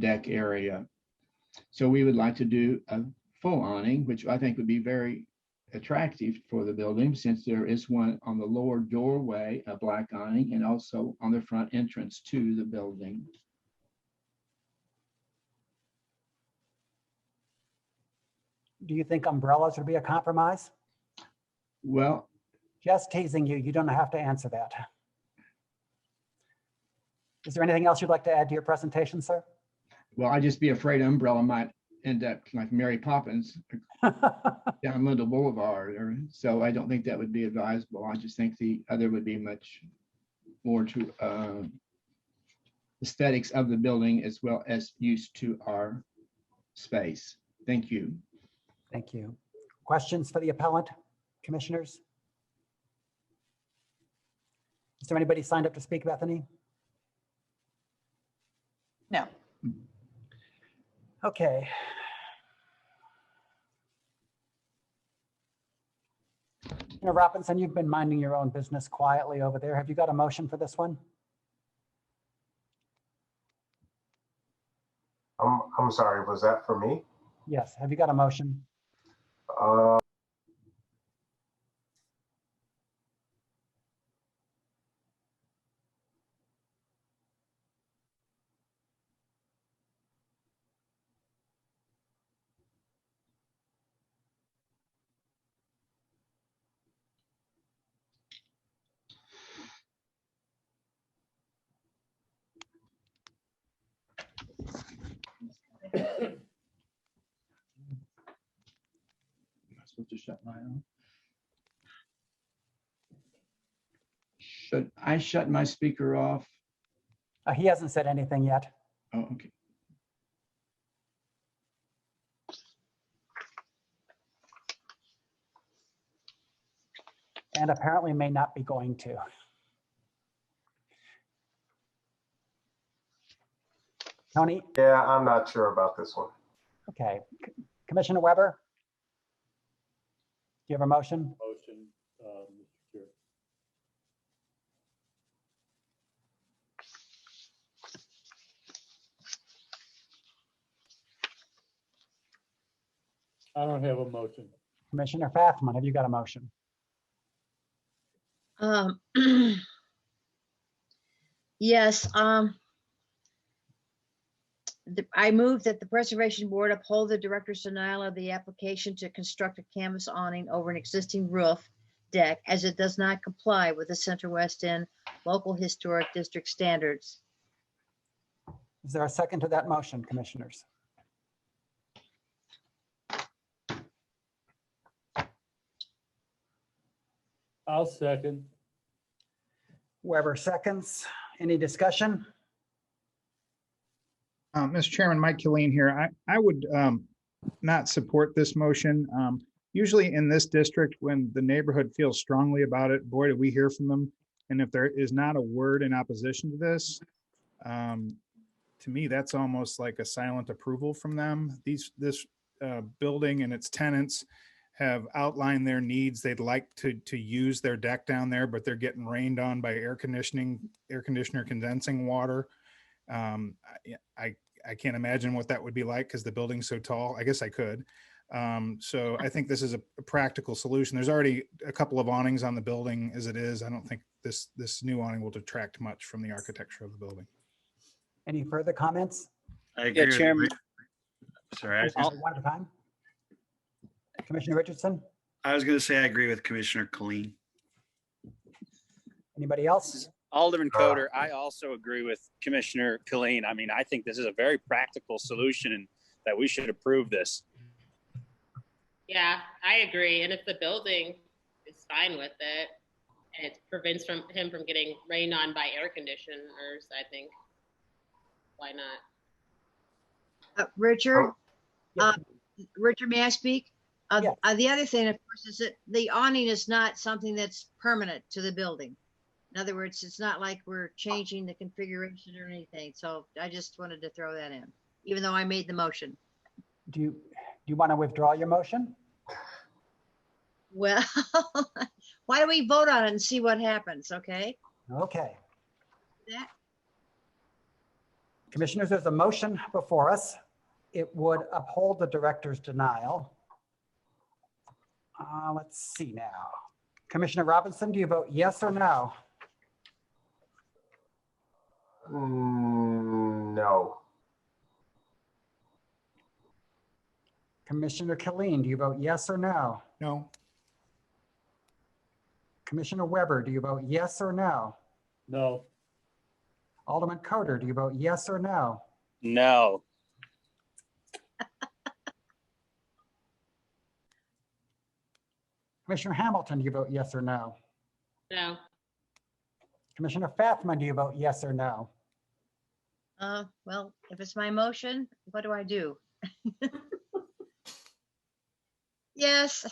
[SPEAKER 20] deck area. So we would like to do a full awning, which I think would be very attractive for the building, since there is one on the lower doorway, a black awning, and also on the front entrance to the building.
[SPEAKER 1] Do you think umbrellas would be a compromise?
[SPEAKER 20] Well,
[SPEAKER 1] just teasing you. You don't have to answer that. Is there anything else you'd like to add to your presentation, sir?
[SPEAKER 20] Well, I'd just be afraid an umbrella might end up like Mary Poppins down Lindell Boulevard. So I don't think that would be advisable. I just think the other would be much more to aesthetics of the building as well as use to our space. Thank you.
[SPEAKER 1] Thank you. Questions for the appellant, commissioners? Is there anybody signed up to speak, Bethany?
[SPEAKER 8] No.
[SPEAKER 1] Okay. Commissioner Robinson, you've been minding your own business quietly over there. Have you got a motion for this one?
[SPEAKER 9] I'm sorry, was that for me?
[SPEAKER 1] Yes, have you got a motion?
[SPEAKER 20] Am I supposed to shut my own? Should I shut my speaker off?
[SPEAKER 1] He hasn't said anything yet.
[SPEAKER 20] Oh, okay.
[SPEAKER 1] And apparently may not be going to. Tony?
[SPEAKER 9] Yeah, I'm not sure about this one.
[SPEAKER 1] Okay. Commissioner Weber? Do you have a motion?
[SPEAKER 21] Motion, Mr. Chair. I don't have a motion.
[SPEAKER 1] Commissioner Fathman, have you got a motion?
[SPEAKER 16] Yes, I move that the Preservation Board uphold the director's denial of the application to construct a canvas awning over an existing roof deck as it does not comply with the Center West End Local Historic District standards.
[SPEAKER 1] Is there a second to that motion, commissioners?
[SPEAKER 21] I'll second.
[SPEAKER 1] Weber seconds. Any discussion?
[SPEAKER 7] Mr. Chairman, Mike Killeen here. I would not support this motion. Usually in this district, when the neighborhood feels strongly about it, boy, do we hear from them. And if there is not a word in opposition to this, to me, that's almost like a silent approval from them. This building and its tenants have outlined their needs. They'd like to use their deck down there, but they're getting rained on by air conditioner condensing water. I can't imagine what that would be like because the building's so tall. I guess I could. So I think this is a practical solution. There's already a couple of awnings on the building as it is. I don't think this new awning will detract much from the architecture of the building.
[SPEAKER 1] Any further comments?
[SPEAKER 5] I agree.
[SPEAKER 22] Yeah, Chairman.
[SPEAKER 5] Sorry.
[SPEAKER 1] One at a time. Commissioner Richardson?
[SPEAKER 5] I was going to say I agree with Commissioner Killeen.
[SPEAKER 1] Anybody else?
[SPEAKER 22] Alderman Coder, I also agree with Commissioner Killeen. I mean, I think this is a very practical solution and that we should approve this.
[SPEAKER 14] Yeah, I agree. And if the building is fine with it and it prevents him from getting rained on by air conditioners, I think, why not?
[SPEAKER 16] Richard? Richard, may I speak? The other thing, of course, is that the awning is not something that's permanent to the building. In other words, it's not like we're changing the configuration or anything. So I just wanted to throw that in, even though I made the motion.
[SPEAKER 1] Do you want to withdraw your motion?
[SPEAKER 16] Well, why don't we vote on it and see what happens, okay?
[SPEAKER 1] Okay. Commissioners, there's a motion before us. It would uphold the director's denial. Let's see now. Commissioner Robinson, do you vote yes or no?
[SPEAKER 9] No.
[SPEAKER 1] Commissioner Killeen, do you vote yes or no?
[SPEAKER 7] No.
[SPEAKER 1] Commissioner Weber, do you vote yes or no?
[SPEAKER 21] No.
[SPEAKER 1] Alderman Coder, do you vote yes or no?
[SPEAKER 22] No.
[SPEAKER 1] Commissioner Hamilton, do you vote yes or no?
[SPEAKER 14] No.
[SPEAKER 1] Commissioner Fathman, do you vote yes or no?
[SPEAKER 16] Well, if it's my motion, what do I do? Yes.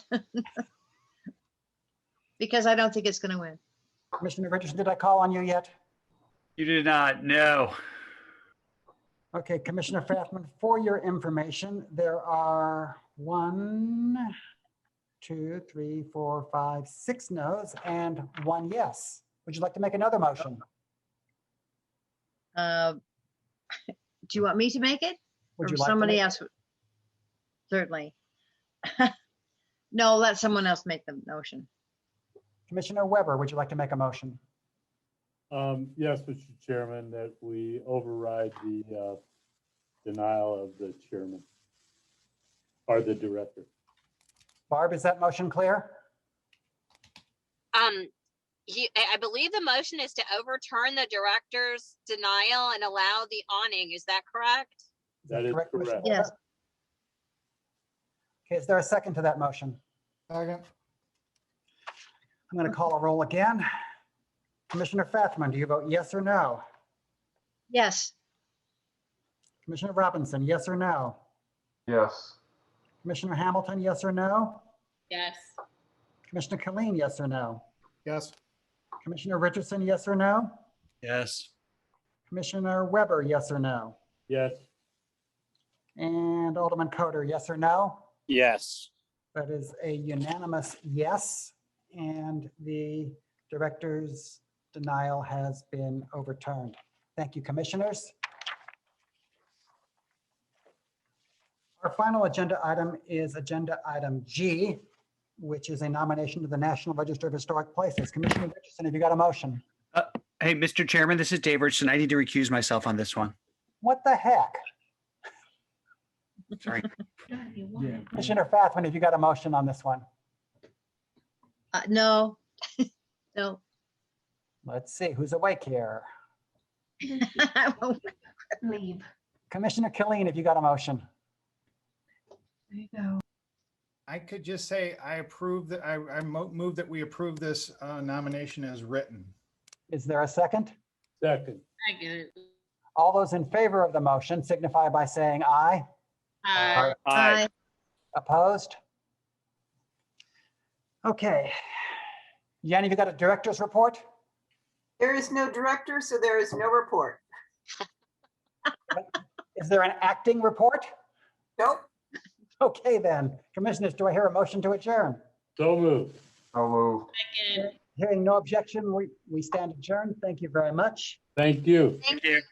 [SPEAKER 16] Because I don't think it's going to win.
[SPEAKER 1] Commissioner Richardson, did I call on you yet?
[SPEAKER 5] You did not, no.
[SPEAKER 1] Okay, Commissioner Fathman, for your information, there are 1, 2, 3, 4, 5, 6 no's, and 1 yes. Would you like to make another motion?
[SPEAKER 16] Do you want me to make it?
[SPEAKER 1] Would
[SPEAKER 16] Or
[SPEAKER 1] you like to
[SPEAKER 16] somebody
[SPEAKER 1] make it?
[SPEAKER 16] else? Certainly. No, let someone else make the motion.
[SPEAKER 1] Commissioner Weber, would you like to make a motion?
[SPEAKER 21] Yes, Mr. Chairman, that we override the denial of the chairman or the director.
[SPEAKER 1] Barb, is that motion clear?
[SPEAKER 10] I believe the motion is to overturn the director's denial and allow the awning. Is that correct?
[SPEAKER 21] That is
[SPEAKER 1] Correct, Commissioner
[SPEAKER 21] correct.
[SPEAKER 16] Yes.
[SPEAKER 1] Weber? Okay, is there a second to that motion?
[SPEAKER 17] Second.
[SPEAKER 1] I'm going to call a roll again. Commissioner Fathman, do you vote yes or no?
[SPEAKER 16] Yes.
[SPEAKER 1] Commissioner Robinson, yes or no?
[SPEAKER 9] Yes.
[SPEAKER 1] Commissioner Hamilton, yes or no?
[SPEAKER 14] Yes.
[SPEAKER 1] Commissioner Killeen, yes or no?
[SPEAKER 7] Yes.
[SPEAKER 1] Commissioner Richardson, yes or no?
[SPEAKER 5] Yes.
[SPEAKER 1] Commissioner Weber, yes or no?
[SPEAKER 21] Yes.
[SPEAKER 1] And Alderman Coder, yes or no?
[SPEAKER 22] Yes.
[SPEAKER 1] That is a unanimous yes, and the director's denial has been overturned. Thank you, commissioners. Our final agenda item is agenda item G, which is a nomination to the National Register of Historic Places. Commissioner Richardson, have you got a motion?
[SPEAKER 5] Hey, Mr. Chairman, this is Dave Richardson. I need to recuse myself on this one.
[SPEAKER 1] What the heck?
[SPEAKER 5] Sorry.
[SPEAKER 1] Commissioner Fathman, have you got a motion on this one?
[SPEAKER 16] No. No.
[SPEAKER 1] Let's see, who's awake here?
[SPEAKER 16] Leave.
[SPEAKER 1] Commissioner Killeen, have you got a motion?
[SPEAKER 16] There you go.
[SPEAKER 7] I could just say I approve that, I move that we approve this nomination as written.
[SPEAKER 1] Is there a second?
[SPEAKER 21] Second.
[SPEAKER 14] Second.
[SPEAKER 1] All those in favor of the motion signify by saying aye.
[SPEAKER 14] Aye.
[SPEAKER 22] Aye.
[SPEAKER 1] Opposed? Okay. Yanni, have you got a director's report?
[SPEAKER 2] There is no director, so there is no report.
[SPEAKER 1] Is there an acting report?
[SPEAKER 2] Nope.
[SPEAKER 1] Okay, then. Commissioners, do I hear a motion to adjourn?
[SPEAKER 21] So moved.
[SPEAKER 9] So moved.
[SPEAKER 14] Second.
[SPEAKER 1] Hearing no objection, we stand adjourned. Thank you very much.
[SPEAKER 21] Thank you.
[SPEAKER 10] Thank
[SPEAKER 5] you.
[SPEAKER 10] you.